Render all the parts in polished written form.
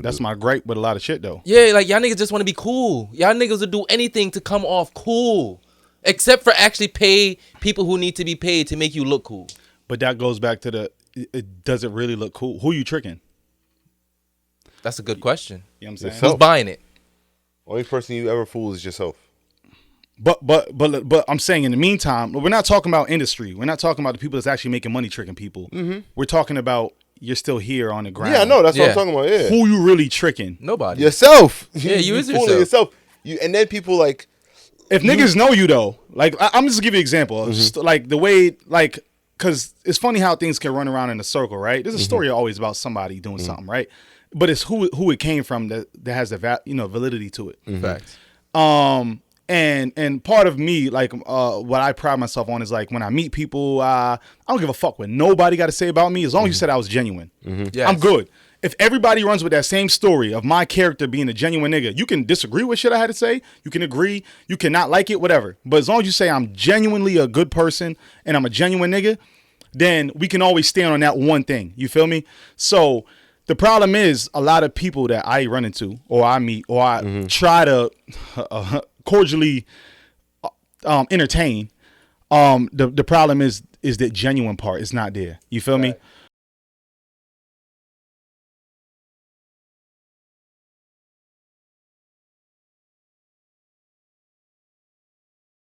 That's my gripe with a lot of shit, though. Yeah, like, y'all niggas just want to be cool. Y'all niggas will do anything to come off cool. Except for actually pay people who need to be paid to make you look cool. But that goes back to does it really look cool? Who you tricking? That's a good question. You know what I'm saying? Yourself. Who's buying it? Only person you ever fool is yourself. But I'm saying in the meantime, we're not talking about industry. We're not talking about the people that's actually making money tricking people. Mm-hmm. We're talking about you're still here on the ground. Yeah, I know. That's what I'm talking about. Yeah. Who you really tricking? Nobody. Yourself. Yeah, you is fooling yourself. And then people like... If niggas know you, though, like, I'm just give you an example. Just, like, the way, like, because it's funny how things can run around in a circle, right? There's a story always about somebody doing something, right? But it's who it came from that has the validity to it. Facts. And part of me, like, what I pride myself on is, like, when I meet people, I don't give a fuck what nobody got to say about me as long as you said I was genuine. Yes. I'm good. If everybody runs with that same story of my character being a genuine nigga, you can disagree with shit I had to say. You can agree. You cannot like it, whatever. But as long as you say I'm genuinely a good person and I'm a genuine nigga, then we can always stand on that one thing. You feel me? So the problem is a lot of people that I run into or I meet or I try to cordially entertain. The problem is that genuine part is not there. You feel me?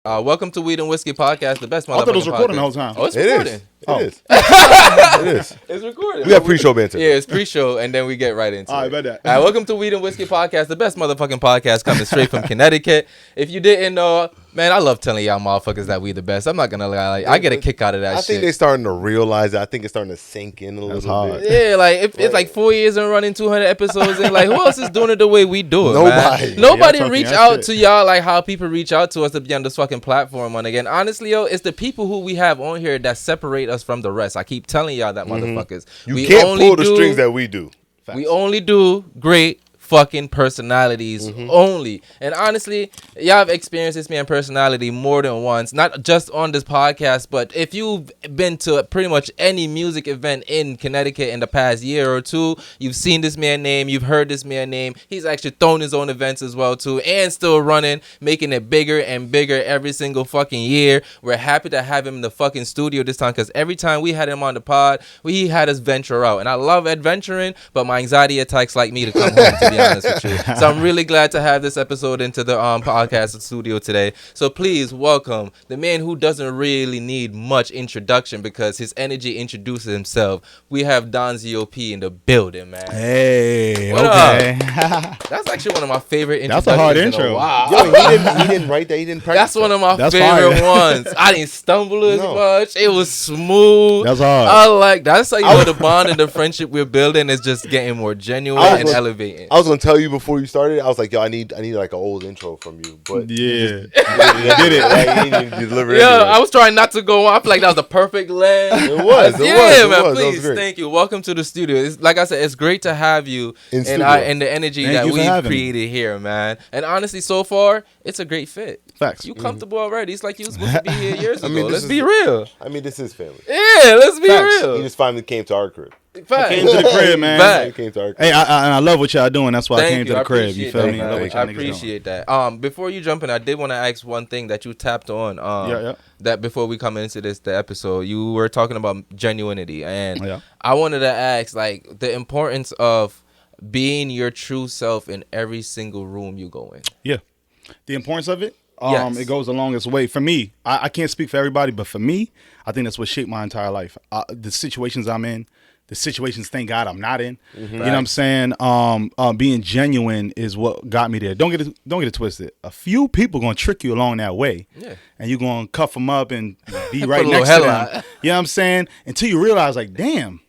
Welcome to Weed and Whiskey Podcast, the best motherfucking I thought it was recording podcast. the whole time. Oh, it's It recording. is. Oh. It is. It is. It's recording. We have pre-show banter. Yeah, it's pre-show, and then we get right into All right, it. bet that. All right, welcome to Weed and Whiskey Podcast, the best motherfucking podcast coming straight from Connecticut. If you didn't know, man, I love telling y'all motherfuckers that we the best. I'm not gonna lie, like, I get a kick out of that I shit. think they're starting to realize it. I think it's starting to sink in a little bit. Yeah, like it's like 4 years and running 200 episodes, and like who else is doing it the way we do it? Nobody. Man? Nobody Y'all reach talking out that to y'all like how people reach out to us to be on this fucking platform. And again, honestly, yo, it's the people who we have on here that separate us from the rest. I keep telling y'all that, motherfuckers. You We can't only pull the do- strings that we do. We only do great fucking personalities only. And honestly, y'all have experienced this man personality more than once, not just on this podcast, but if you've been to pretty much any music event in Connecticut in the past year or two, you've seen this man name, you've heard this man name. He's actually thrown his own events as well too, and still running, making it bigger and bigger every single fucking year. We're happy to have him in the fucking studio this time, because every time we had him on the pod, he had us venture out. And I love adventuring, but my anxiety attacks like me to come home, to be honest with you. So I'm really glad to have this episode into the podcast studio today. So please welcome the man who doesn't really need much introduction because his energy introduces himself. We have Don Zio P in the building, man. Hey, What okay. That's actually one of my favorite That's introductions. a hard in intro. while. Yo, he didn't write that. He didn't practice. That's one of my That's favorite fire. ones. I didn't stumble as No. much. It was smooth. That's hard. I like that. That's how you know the bond and the friendship we're building is just getting more genuine and elevating. I was gonna tell you before you started. I was like, yo, I need like an old intro from you. But Yeah. you did it. Like, you didn't even deliver it. Yeah, anyway. I was trying not to go on. I feel like that was the perfect land. It was. It Yeah, was. man. It was. That was Please, great. thank you. Welcome to the studio. It's, like I said, it's great to have you In studio. and the energy Thank that you for we've having me. created here, man. And honestly, so far, it's a great fit. Facts. You comfortable already? It's like you was supposed to be here years ago. mean, this Let's is- be real. I mean, this is family. Yeah, let's be Facts. real. He just finally came to our crib. Facts. Came to the crib, man. Fact. He came to our crib. Hey, I love what y'all doing. That's why I Thank came you. to I the crib. appreciate You feel that, me? man. I love what I y'all niggas doing. appreciate that. Before you jump in, I did want to ask one thing that you tapped on. Yeah. That before we come into the episode, you were talking about genuinity, and Yeah. I wanted to ask like the importance of being your true self in every single room you go in. Yeah. The importance of it, Yes. it goes a longest way. For me, I can't speak for everybody, but for me, I think that's what shaped my entire life. The situations I'm in, the situations, thank God, I'm not in. You know what I'm saying? Being genuine is what got me there. Don't get it twisted. A few people gonna trick you along that way, and you gonna cuff them up and be right a little next to hell them. out. You know what I'm saying? Until you realize, like, damn,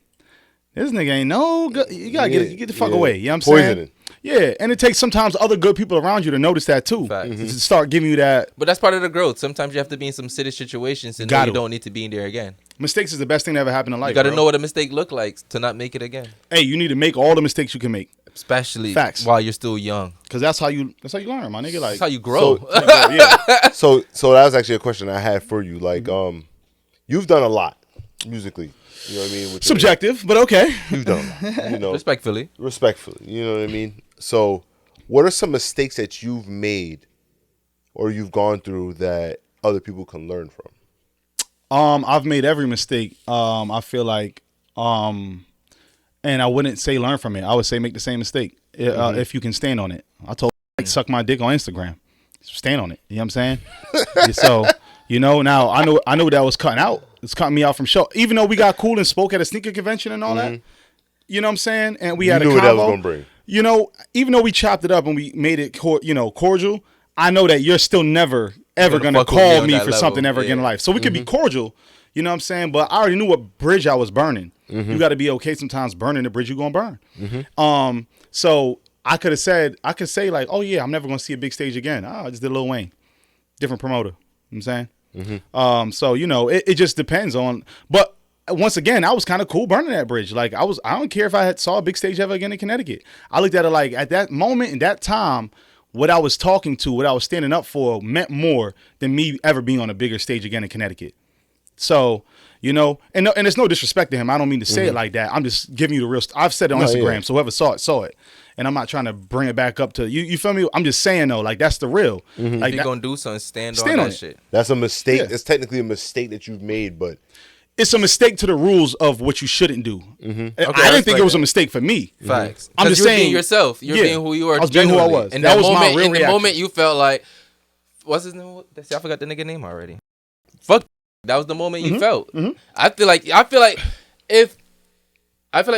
this nigga ain't no good. You gotta get the fuck away. You know what I'm Poisoning. saying? Yeah, and it takes sometimes other good people around you to notice that too. Facts. To start giving you that. But that's part of the growth. Sometimes you have to be in some city situations and know Got you to. don't need to be in there again. Mistakes is the best thing that ever happened in life. You got to bro. know what a mistake look like to not make it again, Hey, you need to make all the mistakes you can make, especially Facts. while you're still young. because that's how you learn, my nigga. Like, That's how you grow. yeah. So that was actually a question I had for you. Like, you've done a lot musically. You know what I mean? Subjective, but okay. You don't. You know, Respectfully. You know what I mean? So, what are some mistakes that you've made or you've gone through that other people can learn from? I've made every mistake. I feel like, and I wouldn't say learn from it. I would say make the same mistake if you can stand on it. I told like suck my dick on Instagram. Stand on it. You know what I'm saying? So, now I know that was cutting out. It's cutting me out from show. Even though we got cool and spoke at a sneaker convention and all that. You know what I'm saying? And we had a knew convo. what that was gonna bring. Even though we chopped it up and we made it cordial, I know that you're still never ever gonna call me for something ever again in life. So we could be cordial, you know what I'm saying? But I already knew what bridge I was burning. You got to be okay sometimes burning the bridge you're gonna burn. So I could say like, oh yeah, I'm never gonna see a big stage again. I just did Lil Wayne, different promoter. You know what I'm saying? So it just depends on. But once again, I was kind of cool burning that bridge. Like I don't care if I saw a big stage ever again in Connecticut. I looked at it like at that moment in that time, what I was talking to, what I was standing up for meant more than me ever being on a bigger stage again in Connecticut. So, and it's no disrespect to him. I don't mean to say it like that. I'm just giving you the real I've said it on Instagram, so whoever saw it. And I'm not trying to bring it back up to you feel me? I'm just saying though, like that's the real. Like if you're going to do something, stand on that shit. That's a mistake. Yeah. It's technically a mistake that you've made, but it's a mistake to the rules of what you shouldn't do. Okay, I didn't think it was a mistake for me. Facts. I'm just you're saying being yourself. You're being who you are. I was being who I was. And that was moment, my real in the reaction. moment, you felt like, what's his name? I forgot the nigga name already. Fuck. That was the moment you felt. I feel like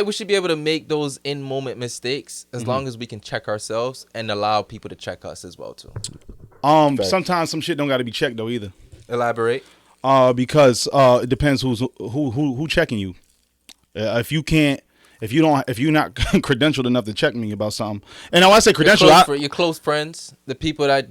we should be able to make those in moment mistakes as long as we can check ourselves and allow people to check us as well too. Sometimes some shit don't got to be checked though either. Elaborate. Because it depends who checking you. If you're not credentialed enough to check me about something, and when I say credentialed, your close friends, the people that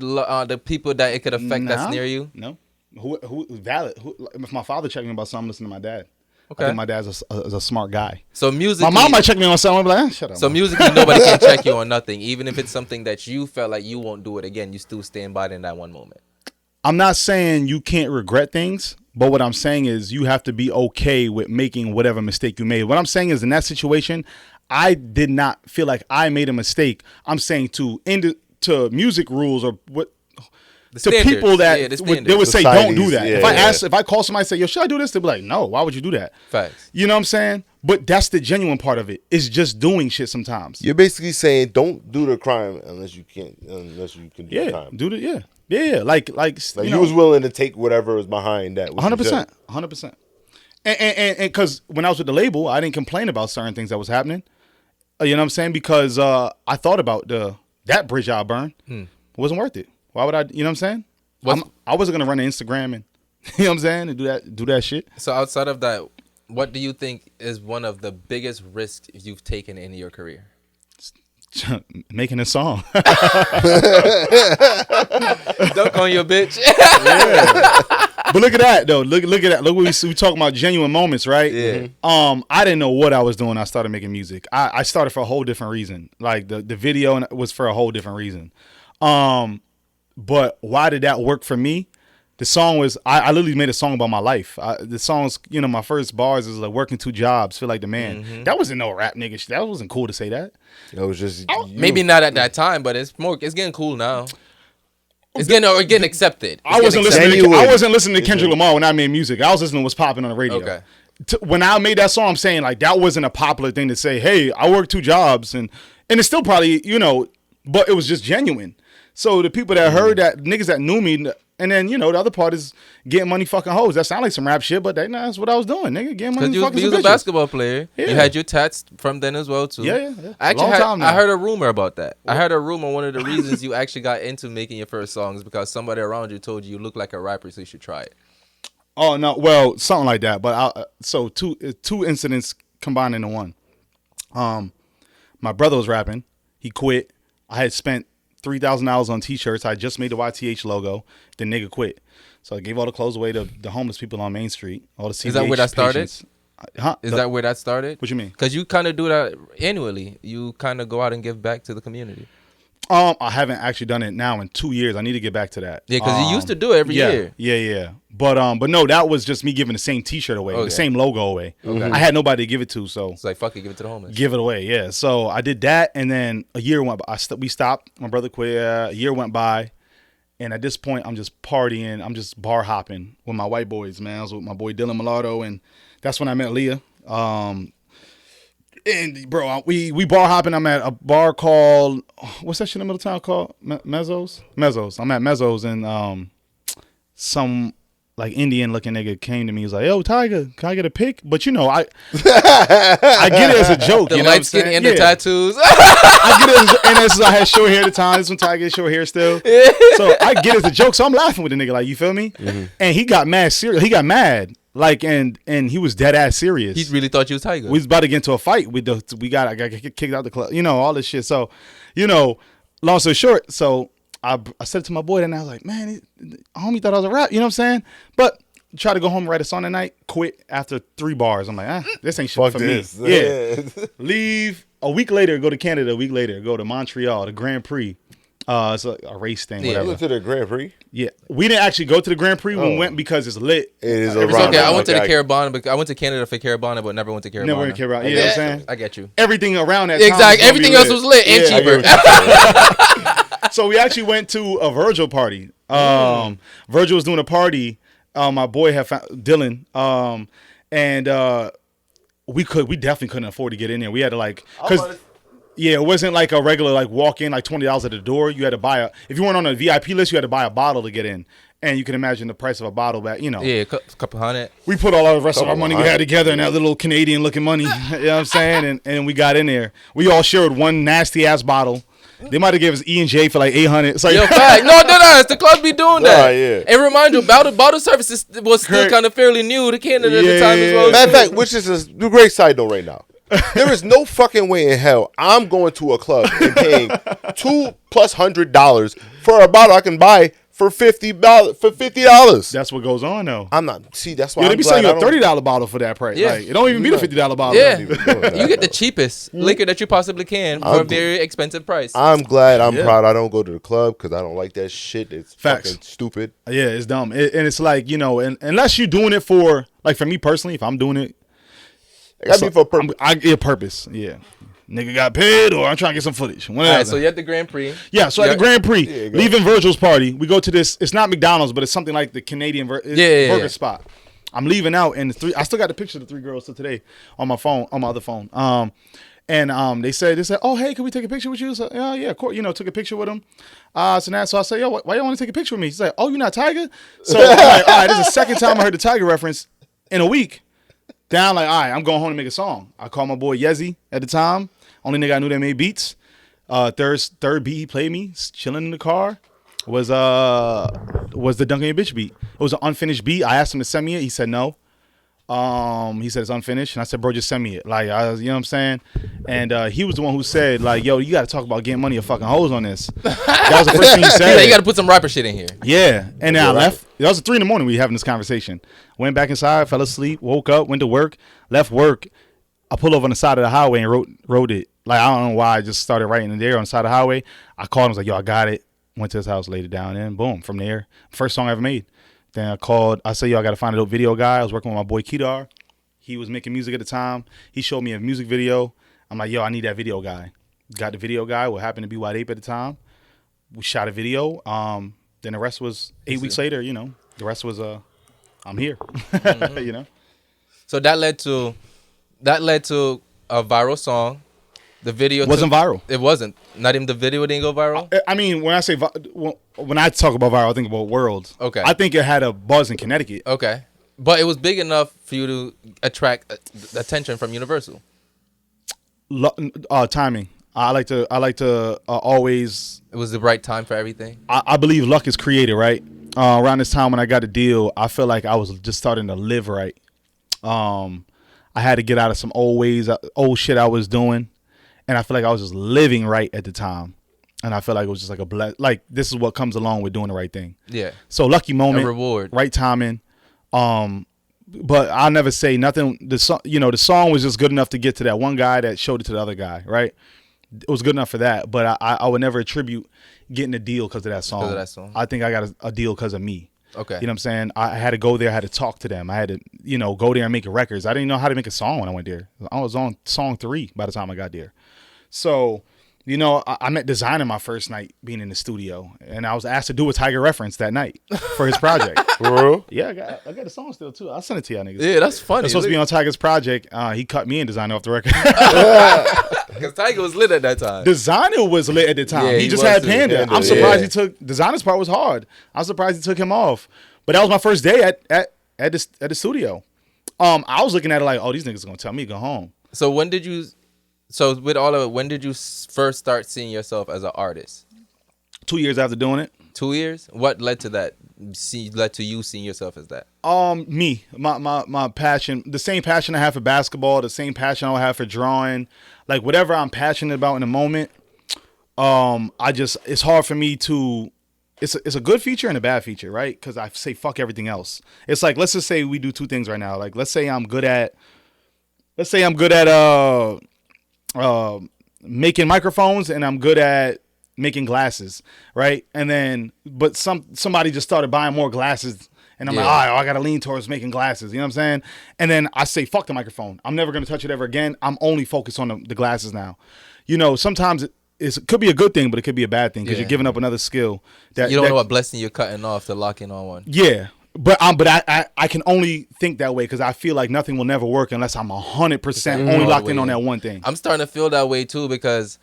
it could affect that's near you. No, who valid? If my father checked me about something, listen to my dad. Okay. I think my dad's a smart guy. So music. My mom might check me on something. I'll be like, shut up. So musically, nobody can check you on nothing, even if it's something that you felt like you won't do it again. You still stand by it in that one moment. I'm not saying you can't regret things, but what I'm saying is you have to be okay with making whatever mistake you made. What I'm saying is in that situation, I did not feel like I made a mistake. I'm saying to music rules or what to people that they would say don't do that. If I call somebody and say, yo, should I do this? They'll be like, no, why would you do that? Facts. You know what I'm saying? But that's the genuine part of it. It's just doing shit sometimes. You're basically saying don't do the crime unless you can do the crime. Yeah. Like you was willing to take whatever was behind that. 100%. And because when I was with the label, I didn't complain about certain things that was happening. You know what I'm saying? Because I thought about that bridge I burned. It wasn't worth it. Why would I? You know what I'm saying? I wasn't gonna run to Instagram and you know what I'm saying and do that shit. So outside of that, what do you think is one of the biggest risks you've taken in your career? Making a song. Dunk on your bitch. Yeah. But look at that though. Look at that. Look, we talking about genuine moments, right? Yeah. I didn't know what I was doing. I started making music. I started for a whole different reason. Like the video was for a whole different reason. But why did that work for me? The song was, I literally made a song about my life. The song's, my first bars is like working 2 jobs, feel like the man. That wasn't no rap nigga shit. That wasn't cool to say that. It was just maybe not at that time, but it's getting cool now. It's getting accepted. I wasn't listening to Kendrick Lamar when I made music. I was listening to what's popping on the radio. Okay. When I made that song, I'm saying like that wasn't a popular thing to say. Hey, I work 2 jobs, and it's still probably but it was just genuine. So the people that heard that, niggas that knew me, and then the other part is getting money, fucking hoes. That sound like some rap shit, but that's what I was doing, nigga. Getting money, fucking Because you was a basketball player. Yeah. You had your tats from then as well too. Yeah. Actually, I heard a rumor about that. I heard a rumor. One of the reasons you actually got into making your first songs because somebody around you told you look like a rapper, so you should try it. Oh no, well, something like that. But so two incidents combined into one. My brother was rapping. He quit. I had spent $3,000 on t-shirts. I just made the YTH logo. The nigga quit. So I gave all the clothes away to the homeless people on Main Street. All the CVH Is that where that started? patients. Huh? Is that where that started? What you mean? Because you kind of do that annually. You kind of go out and give back to the community. I haven't actually done it now in 2 years. I need to get back to that. Yeah, because you used to do it every year. Yeah. But no, that was just me giving the same T-shirt away, the same logo away. Okay. I had nobody to give it to, so it's like fuck it, give it to the homeless. Give it away, yeah. So I did that, and then a year went by. We stopped. My brother quit. A year went by, and at this point, I'm just partying. I'm just bar hopping with my white boys, man. I was with my boy Dylan Mulatto, and that's when I met Leah. And bro, we bar hopping. I'm at a bar called, what's that shit in the middle of town called? Mezzo's. I'm at Mezzo's, and some like Indian looking nigga came to me. He was like, "Yo, Tiger, can I get a pic?" But you know, I get it as a joke. The you know light skin and the tattoos. I get it, and this is, I had short hair at the time. This one Tiger had short hair still. So I get it as a joke. So I'm laughing with the nigga, like, you feel me? Mm-hmm. And he got mad serious. He got mad. Like, and he was dead ass serious. He really thought you was Tiger. We was about to get into a fight. I got kicked out the club. You know, all this shit. So, you know, long story short, so I said it to my boy, and I was like, man, homie thought I was a rap. You know what I'm saying? But try to go home and write a song that night. Quit after 3 bars. I'm like, this ain't shit for me. Yeah. Leave. A week later, go to Canada. A week later, go to Montreal, the Grand Prix. It's a race thing. Yeah, whatever. we went to the Grand Prix. Yeah, we didn't actually go to the Grand Prix. We went because it's lit. It is it's okay. I went to the Carabana, but I went to Canada for Carabana, but never went to Carabana. Never went to Carabana. You know what I'm saying? I get you. Everything around that. Exactly. Everything else was lit and cheaper. So we actually went to a Virgil party. Virgil was doing a party. My boy had found Dylan. And we definitely couldn't afford to get in there. We had to because. Yeah, it wasn't like a regular walk in, like $20 at the door. You had to buy if you weren't on a VIP list, you had to buy a bottle to get in. And you can imagine the price of a bottle back, you know. Yeah, a couple $100. We put all the rest of our money we had together in that little Canadian looking money. You know what I'm saying? And we got in there. We all shared one nasty ass bottle. They might have given us E&J for like $800. So yo, fact. No, the club be doing that. Yeah. And remind you, bottle services was still kind of fairly new to Canada at the time as well. Matter of fact, which is a great side note right now. There is no fucking way in hell I'm going to a club and paying $200+ for a bottle I can buy for $50. That's what goes on though. I'm not. See, that's why they be selling you a $30 bottle for that price. Yeah. Like, it don't even be the $50 bottle. Yeah, you get the cheapest liquor that you possibly can for a very expensive price. I'm glad. I'm proud. I don't go to the club because I don't like that shit. It's fucking stupid. Yeah, it's dumb. And it's like, you know, unless you're doing it for, like, for me personally, if I'm doing it. It gotta be for a purpose. I get a purpose, yeah. Nigga got paid, or I'm trying to get some footage. All right, so you're at the Grand Prix. Yeah, so at the Grand Prix, leaving Virgil's party, we go to this. It's not McDonald's, but it's something like the Canadian burger spot. I'm leaving out, and I still got the picture of the 3 girls till today on my phone, on my other phone. And they said, oh, hey, can we take a picture with you? So, yeah, of course. You know, took a picture with him. So I said, yo, why you want to take a picture with me? He's like, oh, you're not Tiger? So I'm like, all right, this is the second time I heard the Tiger reference in a week. Down like, all right, I'm going home to make a song. I called my boy Yezzy at the time. Only nigga I knew that made beats. Third beat he played me, chilling in the car, was the Dunkin' Your Bitch beat. It was an unfinished beat. I asked him to send me it. He said no. He said it's unfinished. And I said, bro, just send me it. Like, you know what I'm saying? And he was the one who said, like, yo, you got to talk about getting money or fucking hoes on this. That was the first thing he said. You got to put some rapper shit in here. Yeah. And then I left. It was 3 a.m. we were having this conversation. Went back inside, fell asleep, woke up, went to work, left work. I pulled over on the side of the highway and wrote it. Like, I don't know why I just started writing it there on the side of the highway. I called him, was like, yo, I got it. Went to his house, laid it down, and boom, from there, first song I ever made. Then I said, yo, I got to find a dope video guy. I was working with my boy Kedar. He was making music at the time. He showed me a music video. I'm like, yo, I need that video guy. Got the video guy, what happened to be White Ape at the time. We shot a video. Then the rest was 8 weeks later, you know. The rest was I'm here. Mm-hmm. You know. So that led to a viral song. The video wasn't viral. It wasn't. Not even the video didn't go viral. I mean, when I say when I talk about viral, I think about world. Okay. I think it had a buzz in Connecticut. Okay. But it was big enough for you to attract attention from Universal. Timing. I like to always. It was the right time for everything. I believe luck is created, right? Around this time when I got a deal, I feel like I was just starting to live right. I had to get out of some old ways, old shit I was doing, and I feel like I was just living right at the time. And I feel like it was just like like this is what comes along with doing the right thing. Yeah. So lucky moment, a reward, right timing. But I'll never say nothing. The song was just good enough to get to that one guy that showed it to the other guy, right? It was good enough for that, but I would never attribute getting a deal because of that song. Because of that song. I think I got a deal because of me. Okay. You know what I'm saying? I had to go there. I had to talk to them. I had to, go there and make records. I didn't know how to make a song when I went there. I was on song 3 by the time I got there. So, I met Designer my first night being in the studio, and I was asked to do a Tiger reference that night for his project. For real? Yeah, I got the song still too. I'll send it to y'all niggas. Yeah, that's funny. It's supposed to be on Tiger's project. He cut me and Designer off the record. Because Tiger was lit at that time. Designer was lit at the time. Yeah, he just had Panda. Panda, I'm surprised yeah. he took Designer's part was hard. I'm surprised he took him off. But that was my first day at the studio. I was looking at it like, oh, these niggas gonna tell me to go home. So when did you first start seeing yourself as an artist? 2 years after doing it. 2 years? What led to that? Led to you seeing yourself as that? Me, my passion, the same passion I have for basketball, the same passion I have for drawing, like whatever I'm passionate about in the moment. It's hard for me to. It's a good feature and a bad feature, right? Because I say fuck everything else. It's like, let's just say we do 2 things right now. Like let's say I'm good at making microphones and I'm good at making glasses, right? And then but somebody just started buying more glasses and I'm like, I gotta lean towards making glasses, you know what I'm saying? And then I say fuck the microphone. I'm never gonna touch it ever again. I'm only focused on the glasses now. Sometimes it could be a good thing, but it could be a bad thing because you're giving up another skill. That You don't know what blessing you're cutting off to lock in on one. Yeah. But I can only think that way because I feel like nothing will never work unless I'm 100% only locked in on that one thing. I'm starting to feel that way too because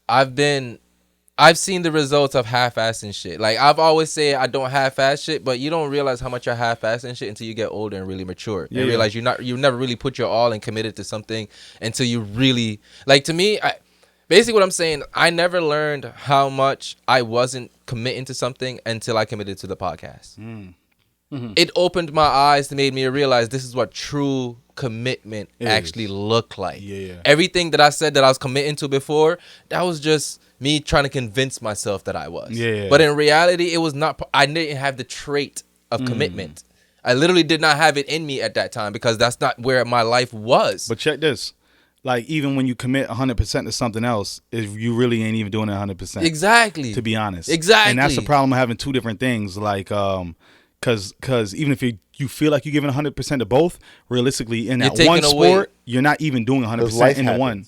I've seen the results of half-assing shit. Like I've always said I don't half-ass shit, but you don't realize how much you're half-assing shit until you get older and really mature. You realize you never really put your all and committed to something until you really, like, to me, basically what I'm saying, I never learned how much I wasn't committing to something until I committed to the podcast. Mm-hmm. It opened my eyes and made me realize this is what true commitment actually looked like. Yeah. Everything that I said that I was committing to before, that was just me trying to convince myself that I was. Yeah. But in reality, it was not. I didn't have the trait of commitment. I literally did not have it in me at that time because that's not where my life was. But check this. Like, even when you commit 100% to something else, you really ain't even doing it 100%. Exactly. To be honest. Exactly. And that's the problem of having 2 different things. Like, because even if you feel like you're giving 100% to both, realistically, in that one sport, you're not even doing 100% in the one.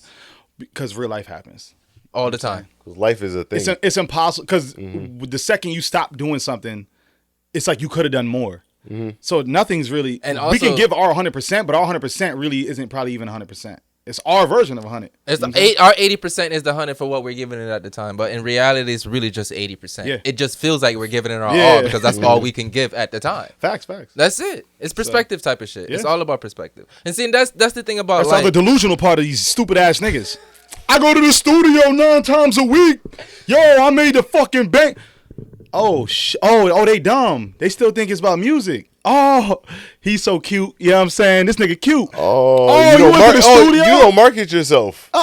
Because real life happens. All the time. Because life is a thing. It's impossible. Because the second you stop doing something, it's like you could have done more. So nothing's really. And also, we can give our 100%, but our 100% really isn't probably even 100%. It's our version of 100. It's our 80% is the 100 for what we're giving it at the time, but in reality, it's really just 80%. Yeah. It just feels like we're giving it our all because that's all we can give at the time. Facts. That's it. It's perspective type of shit. Yeah. It's all about perspective. And see, that's the thing about that's the delusional part of these stupid ass niggas. I go to the studio 9 times a week. Yo, I made the fucking bank. Oh, they dumb. They still think it's about music. Oh, he's so cute. You know what I'm saying? This nigga cute. You don't market yourself. You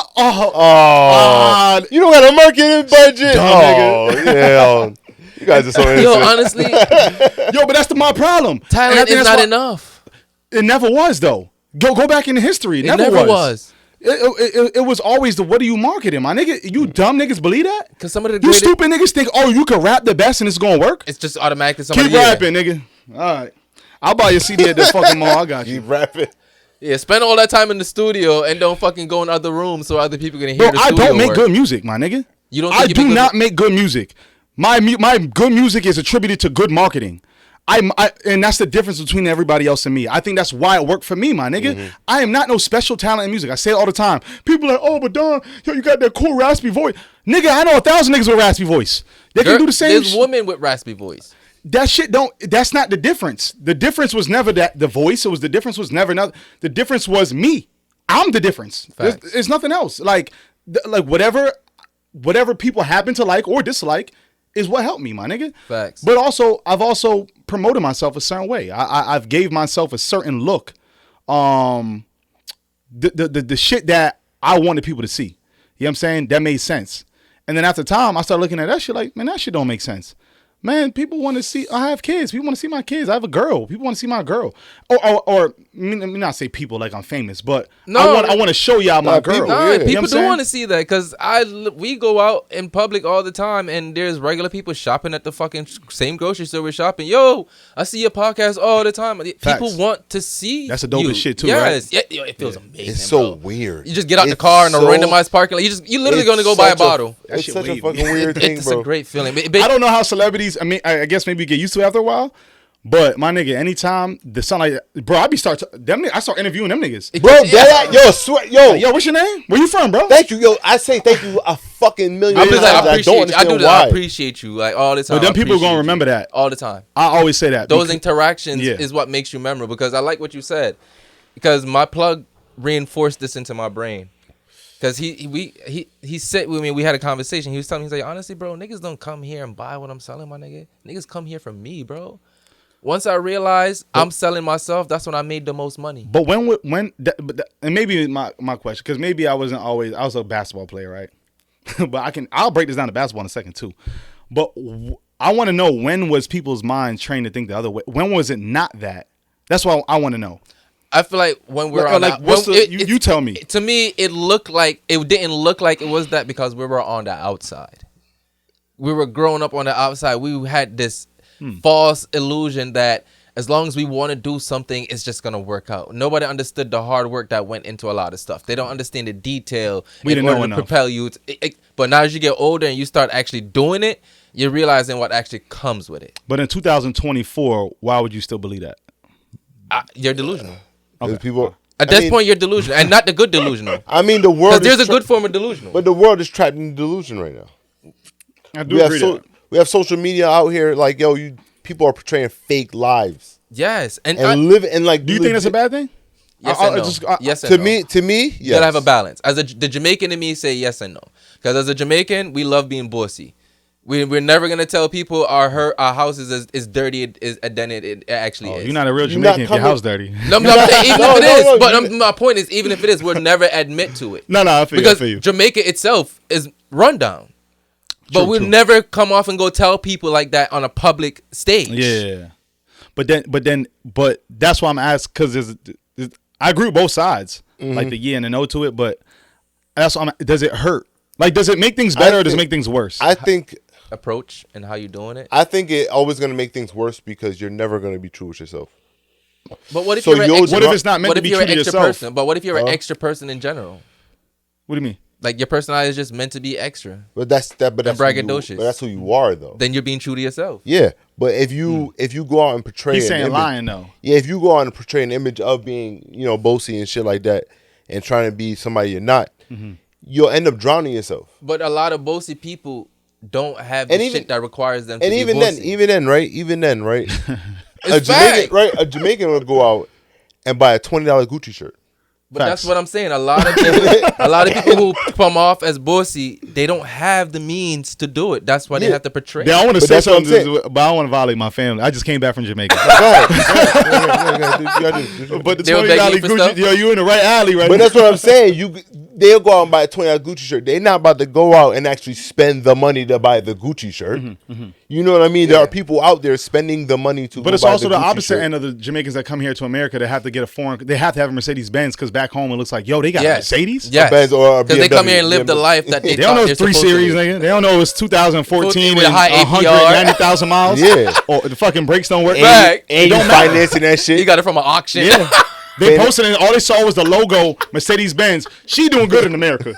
don't got a marketing budget. Nigga. You guys are so innocent. Yo, honestly. But that's my problem. Talent is not enough. It never was, though. Go back in the history. It never was. It was always what are you marketing, my nigga? You dumb niggas believe that? Because some of the you stupid niggas think, you can rap the best and it's gonna work. It's just automatically. Keep rapping, nigga. All right, I'll buy your CD at the fucking mall. I got you. Keep rapping. Yeah, spend all that time in the studio and don't fucking go in other rooms so other people can hear the studio I don't make good music, my nigga. You don't. I do not make good music. My good music is attributed to good marketing. And that's the difference between everybody else and me. I think that's why it worked for me, my nigga. I am not no special talent in music. I say it all the time. People are like, oh, but Don, you got that cool raspy voice. Nigga, I know 1,000 niggas with raspy voice. They can do the same shit. There's women with raspy voice. That shit that's not the difference. The difference was never the voice. The difference was never nothing. The difference was me. I'm the difference. There's nothing else. Like whatever people happen to like or dislike is what helped me, my nigga. Facts. But also, I've also promoted myself a certain way. I've gave myself a certain look. The shit that I wanted people to see. You know what I'm saying? That made sense. And then after time, I started looking at that shit like, man, that shit don't make sense. Man, people want to see. I have kids. People want to see my kids. I have a girl. People want to see my girl. Or let me not say people like I'm famous, but I want to show y'all my girl. people, Nah, yeah. people You know what I'm do saying? want to see that because we go out in public all the time and there's regular people shopping at the fucking same grocery store we're shopping. Yo, I see your podcast all the time. People Facts. want to see. That's the dopest shit too, yes. right? Yeah, yo, it feels amazing. It's so bro. weird. You just get out the It's car in a so- randomized parking lot. You literally it's gonna go buy a such bottle. That It's shit such a wavy. fucking weird thing, It's bro. a great feeling. I don't know how celebrities. I guess maybe you get used to it after a while. But my nigga, anytime the sunlight, bro, I start interviewing them niggas. Bro, yo, swear, Yo, what's your name? Where you from, bro? thank you, yo. I say thank you a fucking million I'm times. just like, I I don't appreciate you. I understand do that. why. I appreciate you like all the time. But then I people appreciate gonna you remember that. all the time. I always say that. Those because- interactions Yeah. is what makes you memorable because I like what you said because my plug reinforced this into my brain because he said with me, we had a conversation. He was telling me, he's like, honestly, bro, niggas don't come here and buy what I'm selling, my nigga. Niggas come here for me, bro. Once I realized I'm selling myself, that's when I made the most money. But and maybe my question, because maybe I was a basketball player, right? But I'll break this down to basketball in a second too. But I want to know, when was people's minds trained to think the other way? When was it not that? That's what I want to know. I feel like when we're on Like, that, you tell me. To me, it didn't look like it was that because we were on the outside. We were growing up on the outside. We had this false illusion that as long as we want to do something, it's just going to work out. Nobody understood the hard work that went into a lot of stuff. They don't understand the detail We in didn't order know to enough. propel you. But now as you get older and you start actually doing it, you're realizing what actually comes with it. But in 2024, why would you still believe that? You're delusional. Because people. At this point, you're delusional. And not the good delusional. I mean, the world. Because there's a good form of delusional. But the world is trapped in delusion right now. I do agree to that. We have social media out here, like, yo, people are portraying fake lives Yes. And live and like. Do you think that's a bad thing? yes and no. Yes and To no. me, yes. You gotta have a balance. As the Jamaican in me say yes and no. Because as a Jamaican, we love being bossy. We're never gonna tell people our house is dirty than it actually is. You're not a real You're not Jamaican if your coming- house dirty. No, I'm saying even if it is. no, But my point is, even if it is, we'll never admit to it. No, I feel Because you. Jamaica itself is rundown. But True, we'll true. never come off and go tell people like that on a public stage. Yeah. But that's why I'm asking, because I agree with both sides, like the yeah and the no to it. But that's why does it hurt? Like, does it make things better or does it make things worse? I think Approach and how you doing it. it always going to make things worse because you're never going to be true with yourself. But what if So you're an yours- extra, What if it's not meant what to if be you're true an to extra yourself? person? But what if you're an extra person in general? What do you mean? Like your personality is just meant to be extra. But that's who you- braggadocious. But that's who you are, though. Then you're being true to yourself. Yeah, but if you go out and portray, He's an saying image, lying though. Yeah, if you go out and portray an image of being, bossy and shit like that, and trying to be somebody you're not, you'll end up drowning yourself. But a lot of bossy people don't have the And even- shit that requires them to And be even bossy. then, right? It's A Jamaican will go out and buy a $20 Gucci shirt. But Facts. that's what I'm saying. A lot of people who come off as bossy, they don't have the means to do it. That's why they Yeah. have to portray. Yeah, I want to But say that's what I'm something, but I don't want to violate my family. I just came back from Jamaica. But the They were begging $20 you for Gucci, stuff? yo, you in the right alley right But now. that's what I'm saying. They'll go out and buy a $20 Gucci shirt. They're not about to go out and actually spend the money to buy the Gucci shirt. You know what I mean? There are people out there spending the money to. But go it's buy also the Gucci opposite shirt. end of the Jamaicans that come here to America. They have to get they have to have a Mercedes Benz because back home it looks like, yo, they got a Mercedes. Yes. Benz or a Because they come here and BMW. live the life that they They don't know thought it's they're 3 supposed to Series, live. nigga. They don't know it's 2014 With a and high APR. 190,000 miles. Yeah. Or the fucking brakes don't work. Right. And you financing that shit. You got it from an auction. Yeah. They posted it, all they saw was the logo Mercedes Benz. She doing good in America.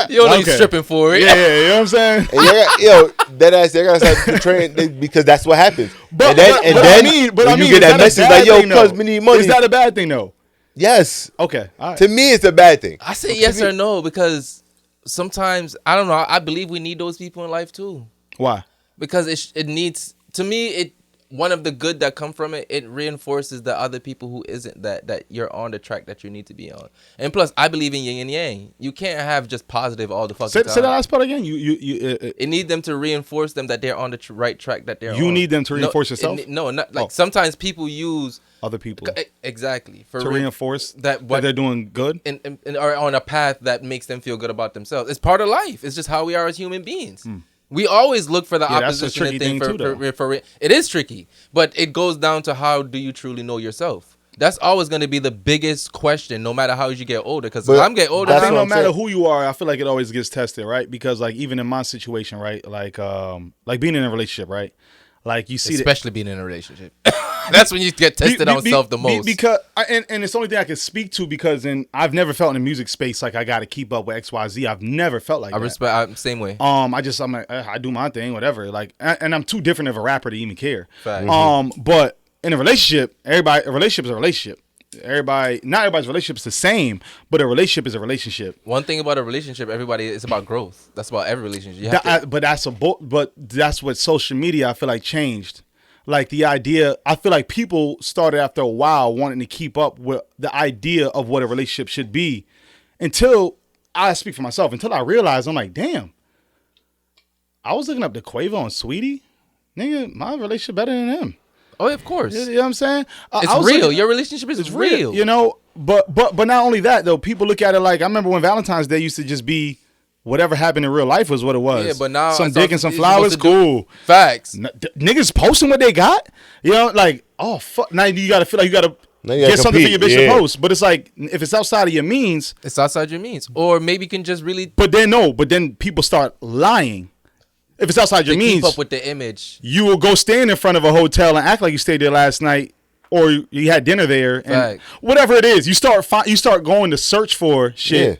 You don't need Okay. stripping for it. Yeah, you know what I'm saying? And that ass, they gotta start portraying because that's what happens. But then I when mean, you get is that that a message bad like, yo, thing, though? cuz we need money. Is that a bad thing though? Yes. Okay. All right. To me, it's a bad thing. I say yes or no because sometimes, I don't know, I believe we need those people in life too. Why? Because it needs, to me, one of the good that come from it reinforces the other people who isn't that you're on the track that you need to be on. And plus, I believe in yin and yang. You can't have just positive all the fucking Say time. that last part again. It need them to reinforce them that they're on the right track that they're on. You need them to reinforce No, yourself? No, not like Oh. sometimes people use other people exactly for to reinforce that that they're doing good. and are on a path that makes them feel good about themselves. It's part of life. It's just how we are as human beings. We always look for the Yeah, that's a opposition tricky thing thing too, though. for it. It is tricky, but it goes down to how do you truly know yourself. That's always going to be the biggest question, no matter how you get older. Because But I'm getting older, I that's think what no I'm matter saying. who you are, I feel like it always gets tested, right? Because like even in my situation, right, like being in a relationship, right, like you see especially being in a relationship. That's when you get tested on self the most. Because and it's the only thing I can speak to because I've never felt in the music space like I got to keep up with XYZ. I've never felt like I that. respect. I'm same way. I'm like I do my thing, whatever. Like, and I'm too different of a rapper to even care. Fact. But in a relationship, a relationship is a relationship. Not everybody's relationship is the same, but a relationship is a relationship. One thing about a relationship, everybody, it's about growth. That's about every relationship. You have to, But that's what social media I feel like changed. Like the idea, I feel like people started after a while wanting to keep up with the idea of what a relationship should be, until I speak for myself. Until I realized, I'm like, damn, I was looking up to Quavo and Sweetie, nigga, my relationship better than them. oh, of course, You know what I'm saying? it's real. Your relationship is real. You know, but not only that though, people look at it like I remember when Valentine's Day used to just be whatever happened in real life was what it was. Yeah, but now some it's dick also- and some you're flowers, supposed to do- cool. Facts. Niggas posting what they got, you know, like oh fuck. Now you gotta feel like you gotta Now you gotta get something for your compete, bitch to yeah. post. But it's like if it's outside of your means, It's outside your means, or maybe you can just really but then people start lying. If it's outside your keep means, up with the image. you will go stand in front of a hotel and act like you stayed there last night or you had dinner there and Fact. whatever it is, you start going to search for shit. Yeah.